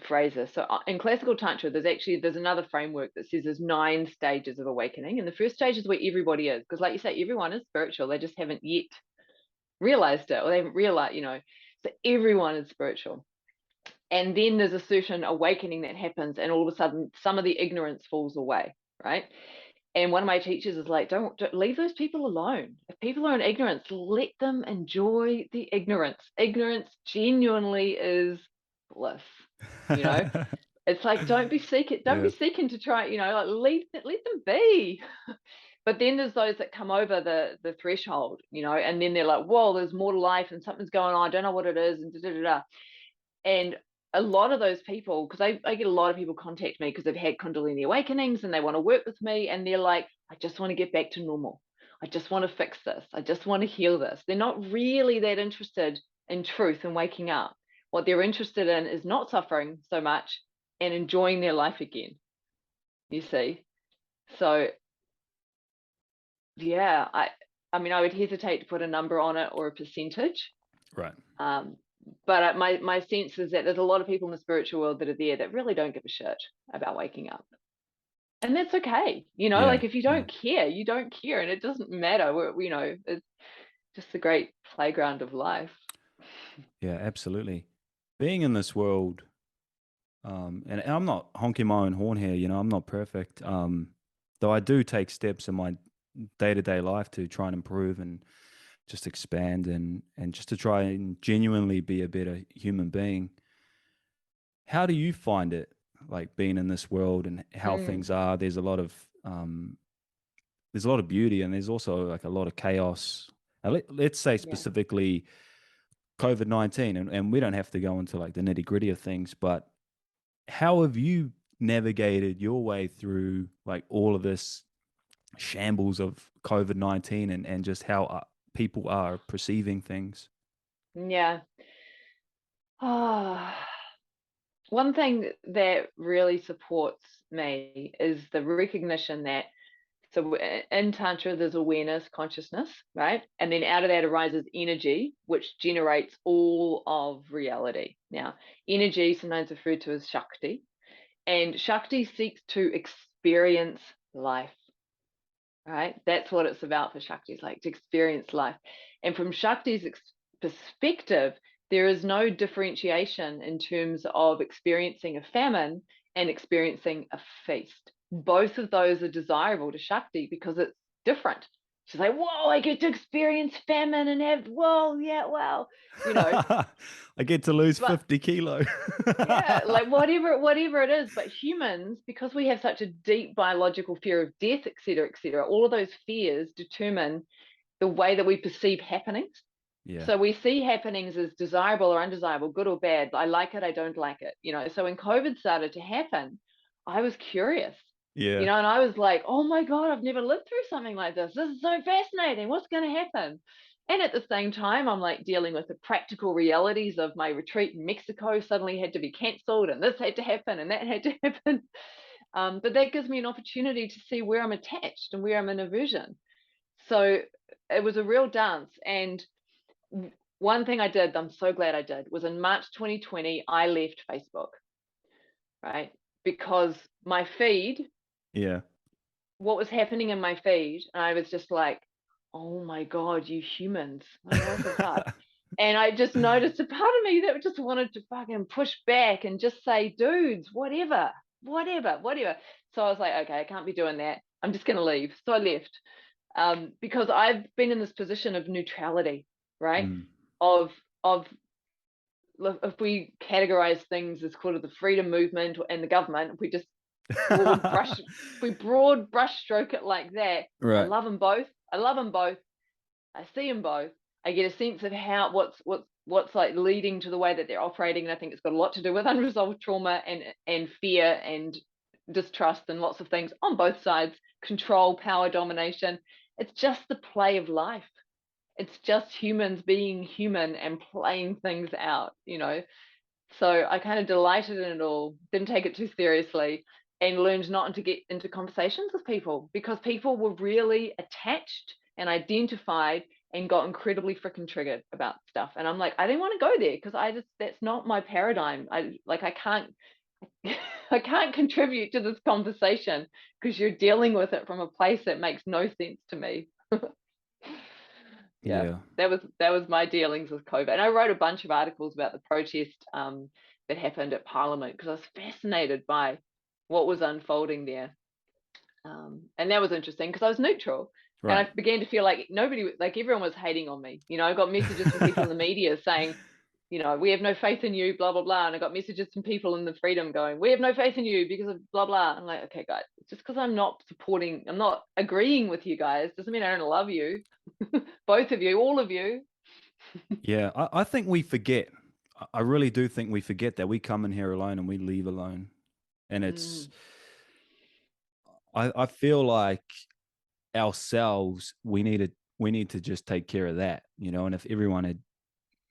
phrase this. So in classical tantra, there's another framework that says there's 9 stages of awakening, and the first stage is where everybody is, because like you say, everyone is spiritual. They just haven't yet realized it, or they haven't realized, so everyone is spiritual. And then there's a certain awakening that happens, and all of a sudden some of the ignorance falls away, right? And one of my teachers is like, don't leave those people alone. If people are in ignorance, let them enjoy the ignorance. Ignorance genuinely is bliss, you know? It's like, don't be Yeah. seeking to try, like let them be. But then there's those that come over the threshold, and then they're like, whoa, there's more to life and something's going on. I don't know what it is, and da da da da. And a lot of those people, because I get a lot of people contact me because they've had Kundalini Awakenings and they want to work with me, and they're like, I just want to get back to normal. I just want to fix this. I just want to heal this. They're not really that interested in truth and waking up. What they're interested in is not suffering so much and enjoying their life again, you see. So yeah, I mean, I would hesitate to put a number on it or a percentage. Right. Um, but my sense is that there's a lot of people in the spiritual world that are there that really don't give a shit about waking up. And that's okay. Yeah. Like if you Yeah. don't care, you don't care. And it doesn't matter. It's just the great playground of life. Yeah, absolutely. Being in this world, and I'm not honking my own horn here, I'm not perfect. Though I do take steps in my day-to-day life to try and improve and just expand and just to try and genuinely be a better human being. How do you find it, like being in this world and how Mm, things are? There's a lot of beauty and there's also like a lot of chaos. Let's say yeah. specifically COVID-19, and we don't have to go into like the nitty gritty of things, but how have you navigated your way through like all of this shambles of COVID-19 and just how people are perceiving things? Yeah. Ah, one thing that really supports me is the recognition that so in Tantra, there's awareness, consciousness, right? And then out of that arises energy, which generates all of reality. Now, energy, sometimes referred to as Shakti, and Shakti seeks to experience life, right? That's what it's about for Shakti, is like to experience life. And from Shakti's perspective, there is no differentiation in terms of experiencing a famine and experiencing a feast. Both of those are desirable to Shakti because it's different. She's like, whoa, I get to experience famine and have, whoa, yeah, wow, you know, I get to lose but 50 kilo. yeah, like whatever it is. But humans, because we have such a deep biological fear of death, et cetera, all of those fears determine the way that we perceive happenings. Yeah. So we see happenings as desirable or undesirable, good or bad. I like it, I don't like it. So when COVID started to happen, I was curious, Yeah. and I was like, oh my God, I've never lived through something like this. This is so fascinating. What's going to happen? And at the same time, I'm like dealing with the practical realities of my retreat in Mexico suddenly had to be cancelled, and this had to happen, and that had to happen. But that gives me an opportunity to see where I'm attached and where I'm in aversion. So it was a real dance. And one thing I did, I'm so glad I did, was in March 2020, I left Facebook, right? Because my feed, Yeah. what was happening in my feed, and I was just like, oh my God, you humans, like, what the fuck? And I just noticed a part of me that just wanted to fucking push back and just say, dudes, whatever, whatever, whatever. So I was like, okay, I can't be doing that. I'm just going to leave. So I left, because I've been in this position of neutrality, right? Mm. Of of if we categorize things as called the freedom movement and the government, if we just broad brush, if we broad brush stroke it like that, I Right. love them both. I love them both. I see them both. I get a sense of how what's like leading to the way that they're operating, and I think it's got a lot to do with unresolved trauma and fear and distrust and lots of things on both sides. Control, power, domination. It's just the play of life. It's just humans being human and playing things out. So I kind of delighted in it all, didn't take it too seriously, and learned not to get into conversations with people because people were really attached and identified and got incredibly freaking triggered about stuff. And I'm like, I didn't want to go there because that's not my paradigm. I can't I can't contribute to this conversation because you're dealing with it from a place that makes no sense to me. Yeah, Yeah. that was my dealings with COVID. And I wrote a bunch of articles about the protest that happened at Parliament because I was fascinated by what was unfolding there. And that was interesting because I was neutral. And Right. I began to feel like like everyone was hating on me. I got messages from people in the media saying, we have no faith in you, blah, blah, blah. And I got messages from people in the freedom going, we have no faith in you because of blah, blah. I'm like, okay, guys, just because I'm not agreeing with you guys doesn't mean I don't love you. Both of you, all of you. Yeah, I think we forget. I really do think we forget that we come in here alone and we leave alone. And Mm, I feel like ourselves, we need to just take care of that, and if everyone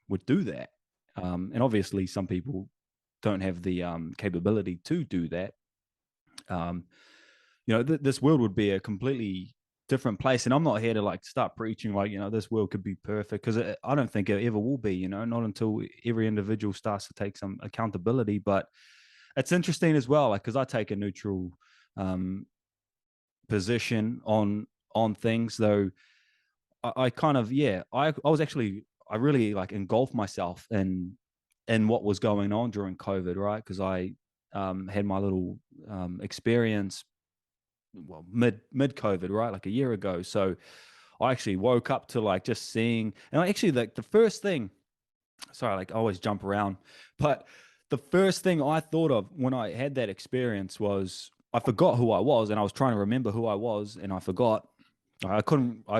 would do that, and obviously some people don't have the capability to do that, um, this world would be a completely different place. And I'm not here to like start preaching like, this world could be perfect, because I don't think it ever will be, not until every individual starts to take some accountability. But it's interesting as well, like, because I take a neutral um, position on things, though. I kind of, yeah, I was actually, I really like engulfed myself in what was going on during COVID, right? Because I had my little experience, well, mid COVID, right, like a year ago. So I actually woke up to like just seeing, and I actually, like, the first thing, sorry, like I always jump around, but the first thing I thought of when I had that experience was I forgot who I was, and I was trying to remember who I was, and I forgot. I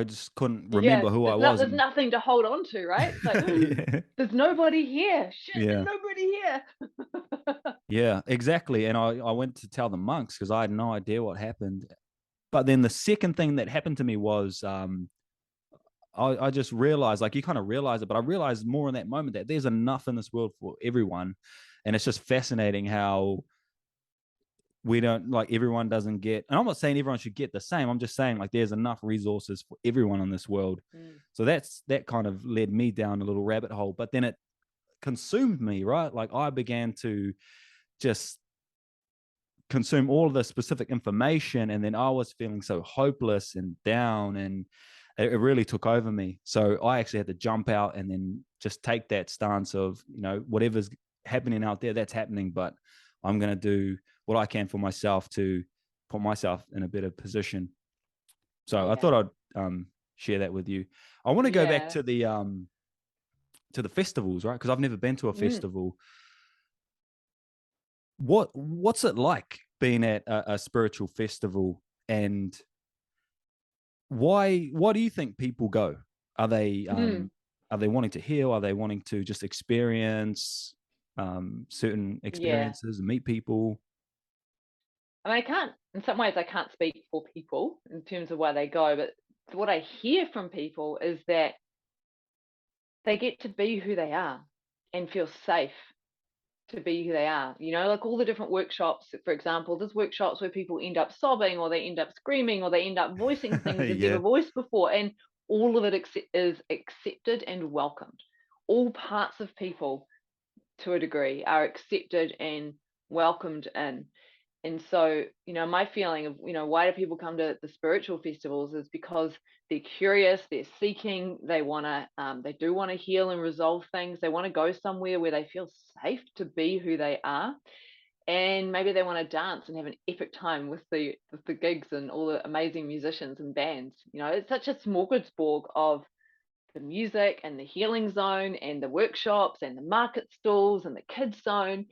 just couldn't yeah, remember who I was. there's And nothing to hold on to, right? It's like, yeah, there's nobody here. Shit, there's yeah, nobody here. yeah, exactly. And I went to tell the monks because I had no idea what happened. But then the second thing that happened to me was I just realized, like, you kind of realize it, but I realized more in that moment that there's enough in this world for everyone. And it's just fascinating how we don't, like, everyone doesn't get, and I'm not saying everyone should get the same. I'm just saying, like, there's enough resources for everyone in this world. Mm, So that kind of led me down a little rabbit hole, but then it consumed me, right? Like, I began to just consume all of the specific information, and then I was feeling so hopeless and down, and it really took over me. So I actually had to jump out and then just take that stance of, whatever's happening out there, that's happening, but I'm going to do what I can for myself to put myself in a better position. So I yeah. thought I'd share that with you. I want to go back Yeah. to the festivals, right? Because I've never been to a Mm, festival. What's it like being at a spiritual festival, and why do you think people go? Are they mm, are they wanting to heal? Are they wanting to just experience certain yeah. experiences and meet people? I mean, in some ways, I can't speak for people in terms of why they go, but what I hear from people is that they get to be who they are and feel safe to be who they are. Like all the different workshops, for example, there's workshops where people end up sobbing or they end up screaming or they end up voicing things they've never Yeah. voiced before. And all of it is accepted and welcomed. All parts of people, to a degree, are accepted and welcomed in. And so, my feeling of, why do people come to the spiritual festivals is because they're curious, they're seeking, they do want to heal and resolve things. They want to go somewhere where they feel safe to be who they are. And maybe they want to dance and have an epic time with the gigs and all the amazing musicians and bands. It's such a smorgasbord of the music and the healing zone and the workshops and the market stalls and the kids zone.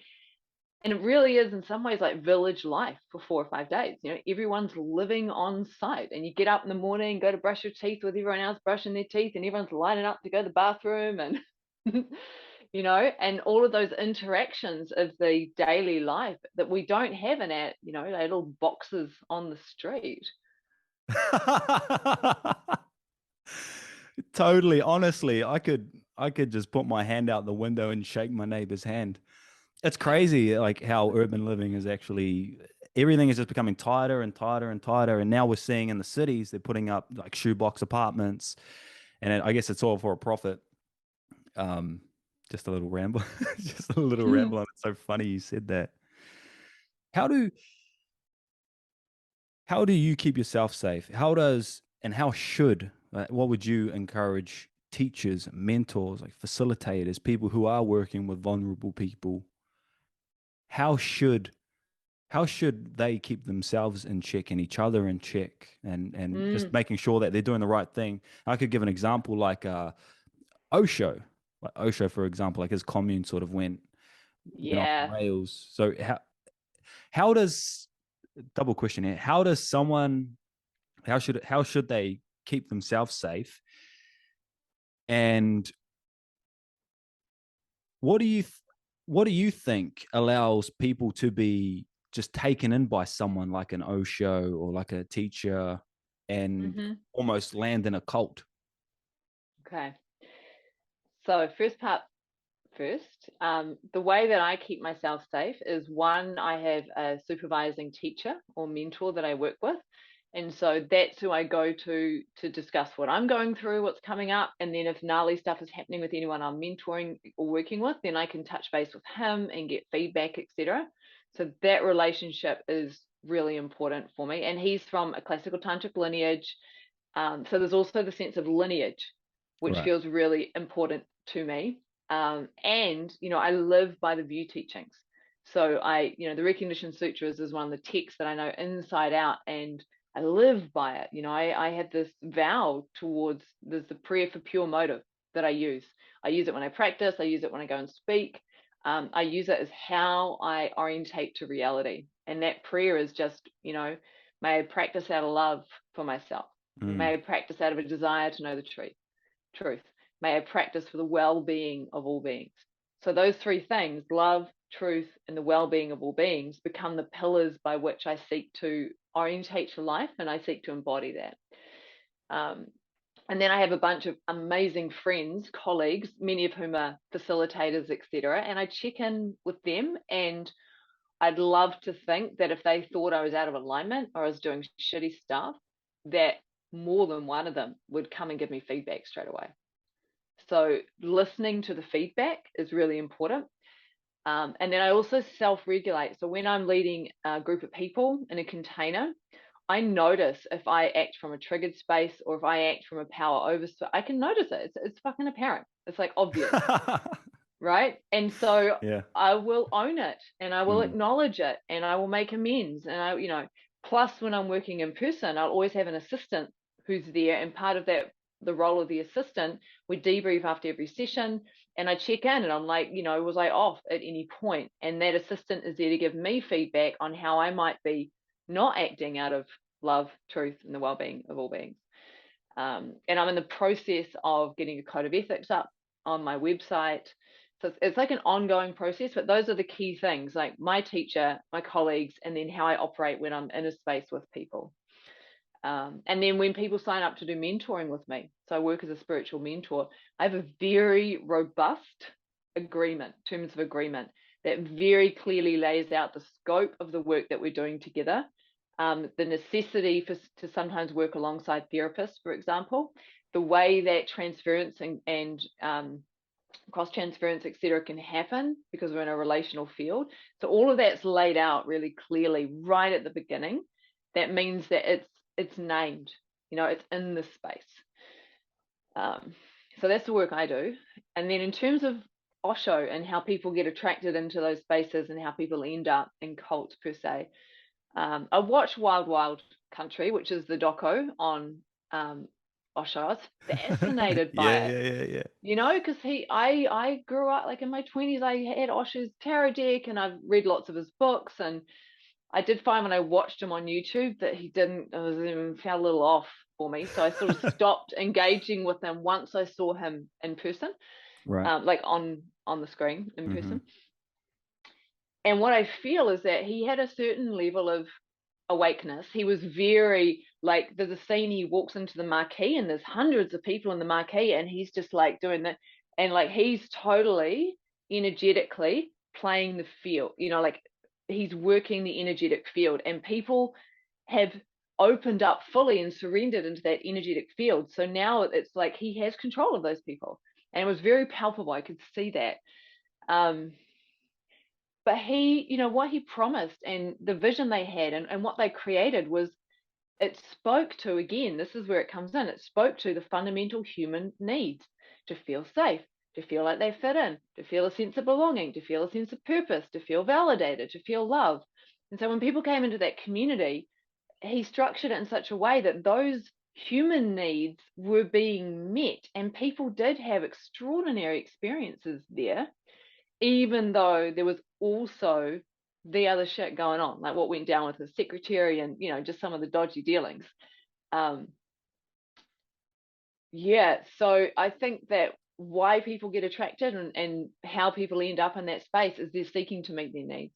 And it really is in some ways like village life for 4 or 5 days. Everyone's living on site, and you get up in the morning, go to brush your teeth with everyone else brushing their teeth, and everyone's lining up to go to the bathroom, and and all of those interactions of the daily life that we don't have in our, our little boxes on the street. Totally. Honestly, I could just put my hand out the window and shake my neighbor's hand. It's crazy, like, how urban living is actually, everything is just becoming tighter and tighter and tighter. And now we're seeing in the cities they're putting up like shoebox apartments, and I guess it's all for a profit. Um, just a little ramble, just a little ramble. On It's so funny you said that. How do how do you keep yourself safe? How does and how should what would you encourage teachers, mentors, like facilitators, people who are working with vulnerable people? How should how should they keep themselves in check and each other in check, and just Mm, making sure that they're doing the right thing? I could give an example like OSHO, like OSHO, for example, like his commune sort of went off the yeah. rails. So how does, double question here, how does someone, how should they keep themselves safe, and what do you what do you think allows people to be just taken in by someone like an Osho or like a teacher and Hmm. almost land in a cult? Okay. So first part first. The way that I keep myself safe is one, I have a supervising teacher or mentor that I work with. And so that's who I go to discuss what I'm going through, what's coming up. And then if gnarly stuff is happening with anyone I'm mentoring or working with, then I can touch base with him and get feedback, etc. So that relationship is really important for me. And he's from a classical tantric lineage. So there's also the sense of lineage, which Right. feels really important to me. And, I live by the view teachings. So the Recognition Sutras is one of the texts that I know inside out, and I live by it. I have this vow towards, there's the prayer for pure motive that I use. I use it when I practice. I use it when I go and speak. I use it as how I orientate to reality. And that prayer is just, may I practice out of love for myself. Mm, May I practice out of a desire to know the truth. May I practice for the well-being of all beings. So those three things, love, truth, and the well-being of all beings, become the pillars by which I seek to orientate to life, and I seek to embody that. Um, and then I have a bunch of amazing friends, colleagues, many of whom are facilitators, etc. And I check in with them, and I'd love to think that if they thought I was out of alignment or I was doing shitty stuff, that more than one of them would come and give me feedback straight away. So listening to the feedback is really important. And then I also self-regulate. So when I'm leading a group of people in a container, I notice if I act from a triggered space or if I act from a power over. I can notice it. It's fucking apparent. It's like obvious, right? And so yeah. I will own it and I will Mm, acknowledge it and I will make amends. And plus when I'm working in person, I'll always have an assistant who's there. And part of that, the role of the assistant, we debrief after every session and I check in and I'm like, was I off at any point? And that assistant is there to give me feedback on how I might be not acting out of love, truth, and the well-being of all beings. And I'm in the process of getting a code of ethics up on my website. So it's like an ongoing process, but those are the key things, like my teacher, my colleagues, and then how I operate when I'm in a space with people. And then when people sign up to do mentoring with me, so I work as a spiritual mentor, I have a very robust terms of agreement that very clearly lays out the scope of the work that we're doing together, the necessity to sometimes work alongside therapists, for example, the way that transference and cross transference, etc., can happen because we're in a relational field. So all of that's laid out really clearly right at the beginning. That means that it's named, it's in the space. So that's the work I do. And then in terms of Osho and how people get attracted into those spaces and how people end up in cults per se, I watched Wild Wild Country, which is the doco on Osho. I was fascinated by yeah, it, yeah, yeah, yeah. because I grew up like in my 20s. I had Osho's tarot deck and I've read lots of his books, and I did find when I watched him on YouTube that he didn't, felt a little off for me. So I sort of stopped engaging with him once I saw him in person, Right. like on the screen in Mm-hmm. person. And what I feel is that he had a certain level of awakeness. He was very like, there's a scene he walks into the marquee and there's hundreds of people in the marquee and he's just like doing that, and like he's totally energetically playing the field, like he's working the energetic field, and people have opened up fully and surrendered into that energetic field. So now it's like he has control of those people, and it was very palpable. I could see that. But what he promised and the vision they had, and what they created was, it spoke to, again, this is where it comes in, it spoke to the fundamental human needs: to feel safe, to feel like they fit in, to feel a sense of belonging, to feel a sense of purpose, to feel validated, to feel love. And so when people came into that community, he structured it in such a way that those human needs were being met, and people did have extraordinary experiences there, even though there was also the other shit going on, like what went down with the secretary and, you know, just some of the dodgy dealings. Yeah, so I think that why people get attracted and how people end up in that space is they're seeking to meet their needs,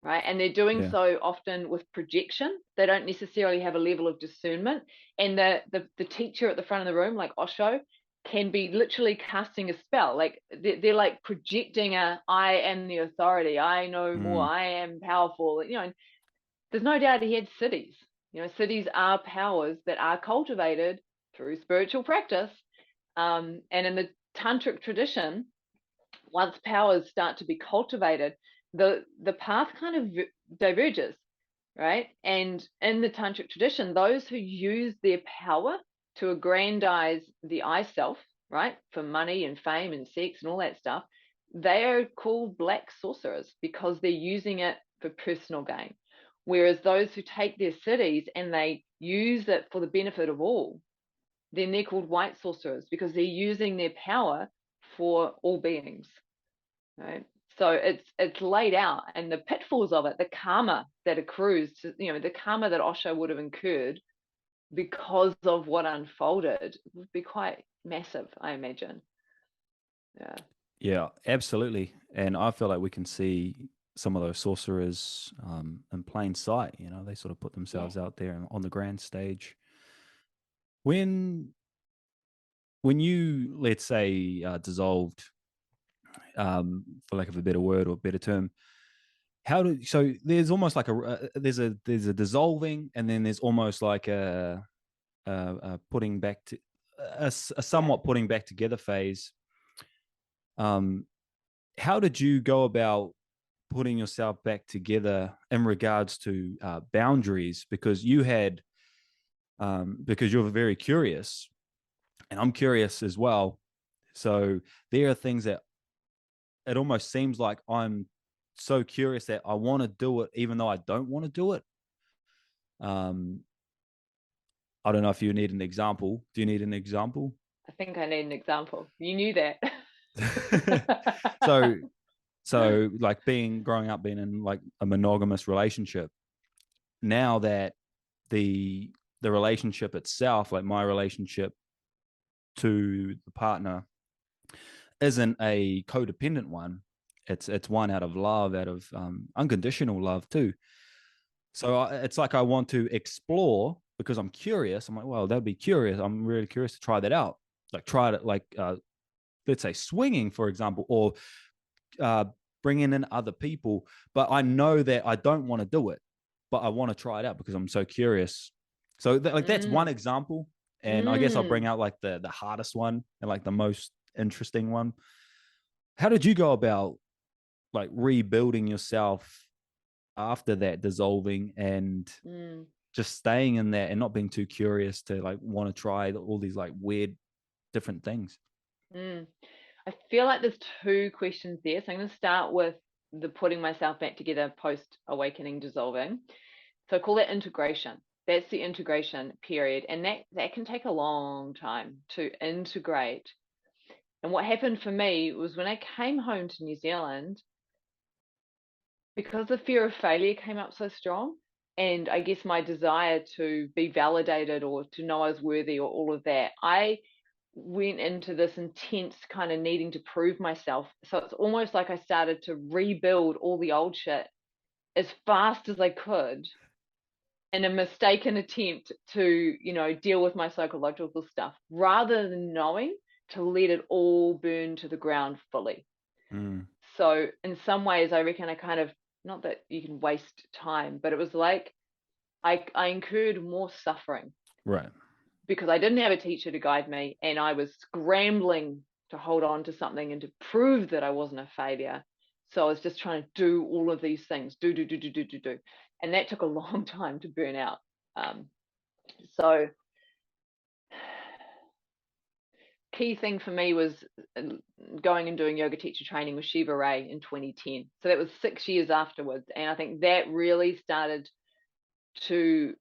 right? And they're doing Yeah. so often with projection. They don't necessarily have a level of discernment. And the teacher at the front of the room, like OSHO, can be literally casting a spell. Like they're like projecting I am the authority, I know more, Mm. I am powerful. You know, and there's no doubt he had cities. You know, cities are powers that are cultivated through spiritual practice. And in the tantric tradition, once powers start to be cultivated, the path kind of diverges, right? And in the tantric tradition, those who use their power to aggrandize the I self, right, for money and fame and sex and all that stuff, they are called black sorcerers because they're using it for personal gain. Whereas those who take their cities and they use it for the benefit of all, then they're called white sorcerers because they're using their power for all beings, right? So it's laid out, and the pitfalls of it, the karma that accrues to, you know, the karma that Osho would have incurred because of what unfolded would be quite massive, I imagine. Yeah. Yeah, absolutely. And I feel like we can see some of those sorcerers in plain sight. You know, they sort of put Yeah. themselves out there on the grand stage. When when you, let's say, dissolved, for lack of a better word or better term, how do so? There's almost like there's a dissolving, and then there's almost like a putting back to a Yeah. somewhat putting back together phase. Um, how did you go about putting yourself back together in regards to boundaries? Because you had, because you're very curious, and I'm curious as well. So there are things that it almost seems like I'm so curious that I want to do it, even though I don't want to do it. Um, I don't know if you need an example. Do you need an example? I think I need an example. You knew that. so so like growing up being in like a monogamous relationship, now that the relationship itself, like my relationship to the partner, isn't a codependent one. It's one out of love, out of unconditional love too. So it's like I want to explore because I'm curious. I'm like, well, that'd be curious. I'm really curious to try that out. Like try it, like let's say swinging, for example, or uh, bringing in other people. But I know that I don't want to do it, but I want to try it out because I'm so curious. So that's one Mm, example, and I guess I'll bring mm. out like the hardest one and like the most interesting one. How did you go about like rebuilding yourself after that dissolving and Mm. just staying in that and not being too curious to like want to try all these like weird different things? Mm. I feel like there's two questions there. So I'm going to start with the putting myself back together post awakening dissolving. So I call that integration. That's the integration period. And that can take a long time to integrate. And what happened for me was when I came home to New Zealand, because the fear of failure came up so strong, and I guess my desire to be validated or to know I was worthy or all of that, I went into this intense kind of needing to prove myself. So it's almost like I started to rebuild all the old shit as fast as I could in a mistaken attempt to, you know, deal with my psychological stuff rather than knowing to let it all burn to the ground fully. Mm, So in some ways, I reckon I kind of, not that you can waste time, but it was like I incurred more suffering right. because I didn't have a teacher to guide me, and I was scrambling to hold on to something and to prove that I wasn't a failure. So I was just trying to do all of these things, do. And that took a long time to burn out. So key thing for me was going and doing yoga teacher training with Shiva Ray in 2010. So that was 6 years afterwards. And I think that really started to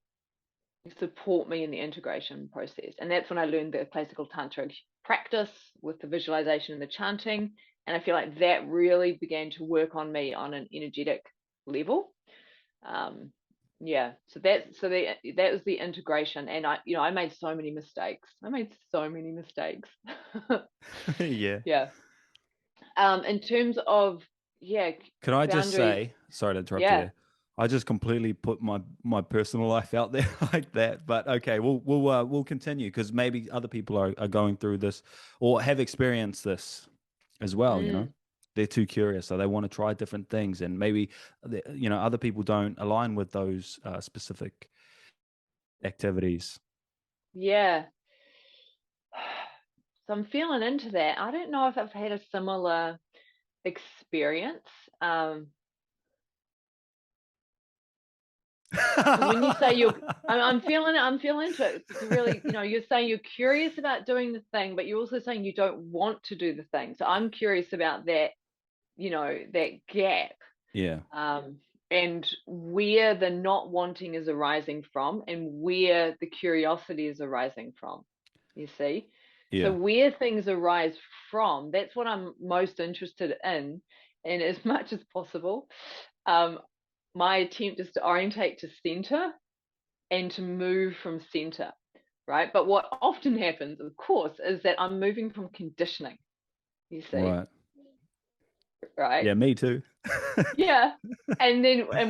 support me in the integration process. And that's when I learned the classical tantric practice with the visualization and the chanting. And I feel like that really began to work on me on an energetic level. Yeah, so that was the integration. And I made so many mistakes. Yeah. Yeah. In terms of, yeah, Can I just boundaries. say, sorry to interrupt you Yeah. there. I just completely put my personal life out there like that. But okay, we'll continue, because maybe other people are going through this or have experienced this as well. They're too curious, so they want to try different things, and maybe other people don't align with those specific activities. Yeah. So I'm feeling into that. I don't know if I've had a similar experience. Because when you say I'm feeling into it. It's really, you're saying you're curious about doing the thing, but you're also saying you don't want to do the thing. So I'm curious about that, that gap. Yeah. And where the not wanting is arising from, and where the curiosity is arising from. You see? Yeah. So where things arise from, that's what I'm most interested in. And as much as possible, my attempt is to orientate to center and to move from center, right? But what often happens, of course, is that I'm moving from conditioning, you see, Right. right? Yeah, me too. Yeah. And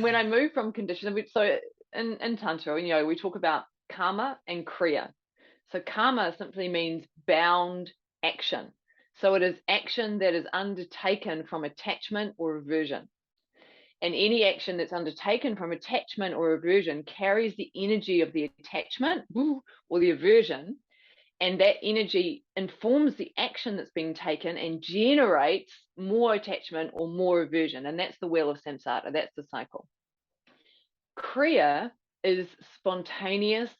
when I move from conditioning, so in Tantra, we talk about karma and kriya. So karma simply means bound action. So it is action that is undertaken from attachment or aversion. And any action that's undertaken from attachment or aversion carries the energy of the attachment or the aversion, and that energy informs the action that's being taken and generates more attachment or more aversion. And that's the wheel of samsara. That's the cycle. Kriya is spontaneous,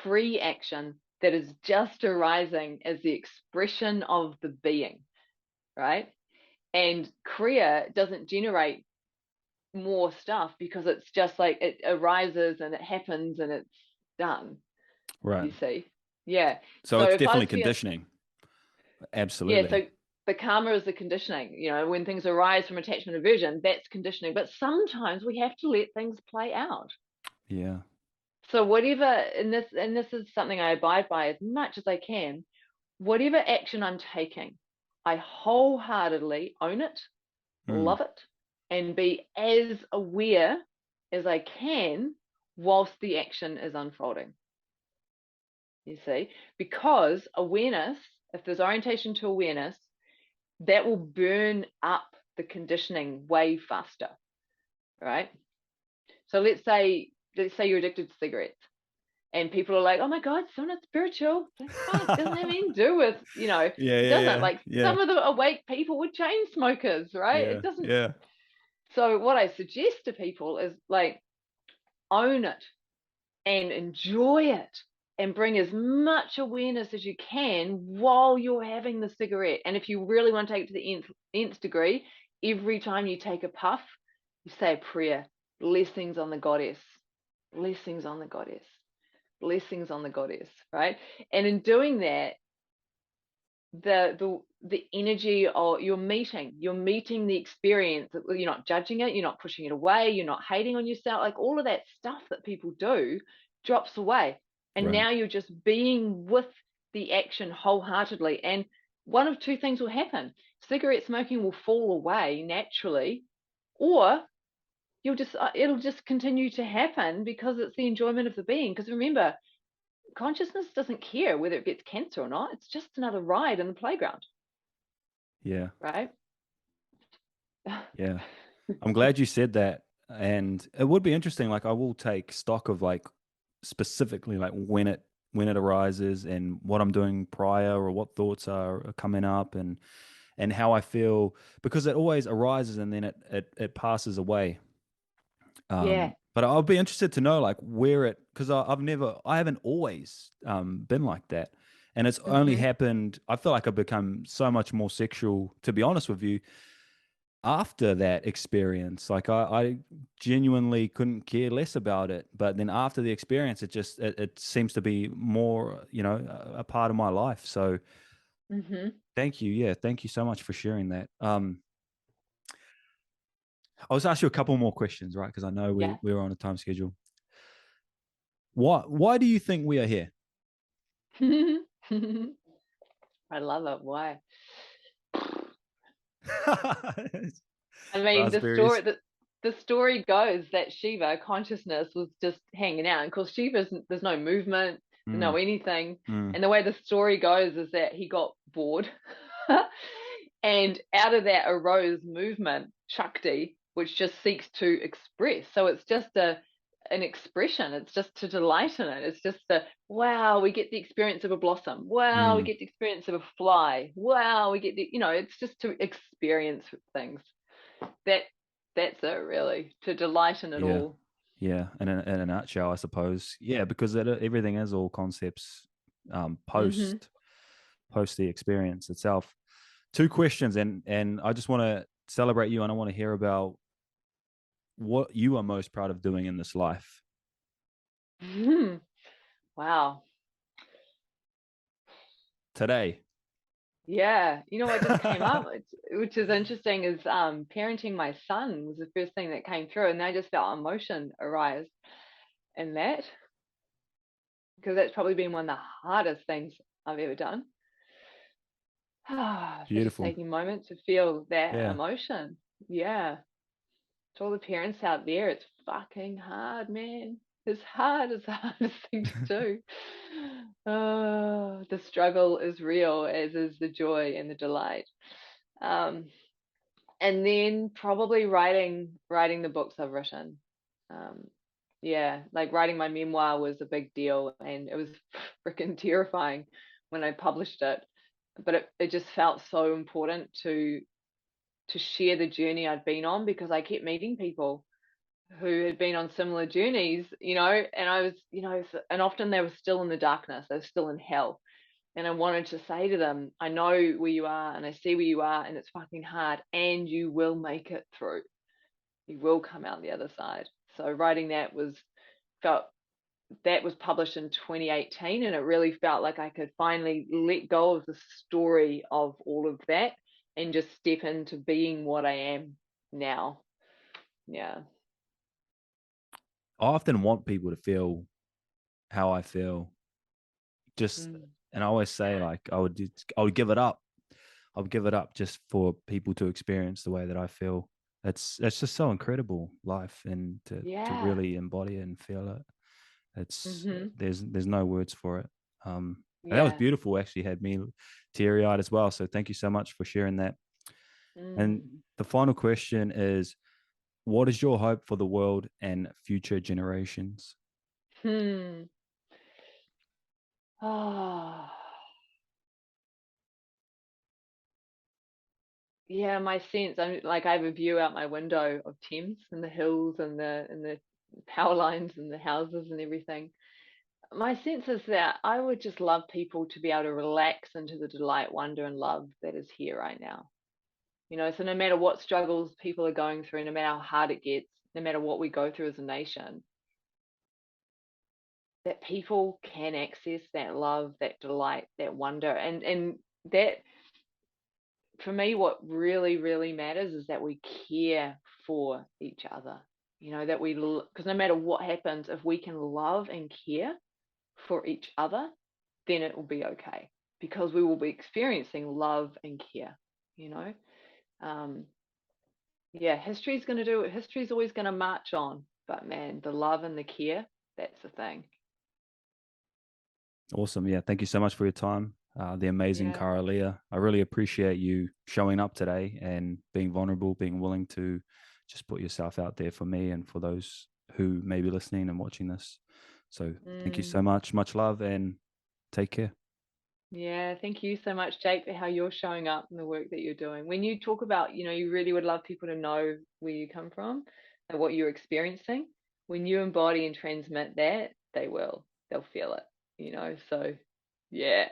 free action that is just arising as the expression of the being, right? And Kriya doesn't generate more stuff because it's just like it arises and it happens and it's done. Right. You see? Yeah. So it's definitely conditioning. Absolutely. Yeah, so the karma is the conditioning. When things arise from attachment aversion, that's conditioning. But sometimes we have to let things play out. Yeah. So whatever, and this is something I abide by as much as I can, whatever action I'm taking, I wholeheartedly own it, love it, and be as aware as I can whilst the action is unfolding. You see, because awareness, if there's orientation to awareness, that will burn up the conditioning way faster, right? So let's say you're addicted to cigarettes, and people are like, "Oh my God, so not spiritual." Like, fuck, doesn't have anything to do with, Yeah. it doesn't. Like Yeah. some of the awake people were chain smokers, right? Yeah. It doesn't. Yeah. So what I suggest to people is like, own it and enjoy it and bring as much awareness as you can while you're having the cigarette. And if you really want to take it to the nth degree, every time you take a puff, you say a prayer, blessings on the goddess, blessings on the goddess, blessings on the goddess, right? And in doing that, the energy, or you're meeting the experience. You're not judging it, you're not pushing it away, you're not hating on yourself. Like all of that stuff that people do drops away, and now you're just being with the action wholeheartedly. And one of two things will happen: cigarette smoking will fall away naturally, or it'll just continue to happen because it's the enjoyment of the being. Because remember, consciousness doesn't care whether it gets cancer or not. It's just another ride in the playground. Yeah. Right. Yeah. I'm glad you said that. And it would be interesting. Like I will take stock of like specifically like when it arises and what I'm doing prior, or what thoughts are coming up, and how I feel, because it always arises and then it passes away. Yeah. But I'll be interested to know like where because I haven't always been like that. And it's only happened, I feel like I've become so much more sexual, to be honest with you, after that experience. Like I genuinely couldn't care less about it, but then after the experience, it seems to be more, a part of my life. So thank you. Yeah, thank you so much for sharing that. I'll just ask you a couple more questions, right? Because I know Yeah. we're on a time schedule. Why do you think we are here? I love it. Why? I mean, Raspberries. the story goes that Shiva consciousness was just hanging out. And of course, there's no movement, there's no Mm, anything. mm, And the way the story goes is that he got bored. And out of that arose movement, Shakti, which just seeks to express. So it's just an expression. It's just to delight in it. It's just wow, we get the experience of a blossom. Wow, we mm. get the experience of a fly. Wow, we get it's just to experience things. That that's it really, to delight in it Yeah. all. Yeah. In a nutshell, I suppose. Yeah, because everything is all concepts Mm-hmm. post the experience itself. Two questions, and I just want to celebrate you, and I want to hear about what you are most proud of doing in this life Wow. today. Yeah, what just came up, which is interesting, is parenting my son was the first thing that came through, and I just felt emotion arise in that, because that's probably been one of the hardest things I've ever done. For just Beautiful. taking a moment to feel that Yeah. emotion. Yeah. To all the parents out there, it's fucking hard, man. It's hard. It's the hardest thing to do. Oh, the struggle is real, as is the joy and the delight. Um, and then probably writing the books I've written. Um, yeah, like writing my memoir was a big deal, and it was freaking terrifying when I published it. But it just felt so important to share the journey I'd been on, because I kept meeting people who had been on similar journeys, and I was, and often they were still in the darkness, they were still in hell. And I wanted to say to them, I know where you are and I see where you are, and it's fucking hard, and you will make it through. You will come out the other side. So writing felt that was published in 2018, and it really felt like I could finally let go of the story of all of that and just step into being what I am now. Yeah. I often want people to feel how I feel. Just, Mm. and I always say, like, I would give it up. I would give it up just for people to experience the way that I feel. It's just so incredible, life, and to Yeah. really embody it and feel it. It's Hmm. there's no words for it. And that was Yeah. beautiful. Actually, had me teary eyed as well. So thank you so much for sharing that. And Mm. the final question is, what is your hope for the world and future generations? Hmm. Oh. Yeah, my sense. I'm like, I have a view out my window of Thames and the hills and the power lines and the houses and everything. My sense is that I would just love people to be able to relax into the delight, wonder, and love that is here right now. So no matter what struggles people are going through, no matter how hard it gets, no matter what we go through as a nation, that people can access that love, that delight, that wonder, and that, for me, what really, really matters is that we care for each other. That because no matter what happens, if we can love and care for each other, then it will be okay, because we will be experiencing love and care. You know, um, yeah, history's always going to march on, but man, the love and the care, that's the thing. Awesome. Yeah. Thank you so much for your time. The amazing Yeah. Kara-Leah. I really appreciate you showing up today and being vulnerable, being willing to just put yourself out there for me and for those who may be listening and watching this. So thank you Mm. so much. Much love and take care. Yeah, thank you so much, Jake, for how you're showing up and the work that you're doing. When you talk about, you really would love people to know where you come from and what you're experiencing. When you embody and transmit that, they will. They'll feel it. So Yeah.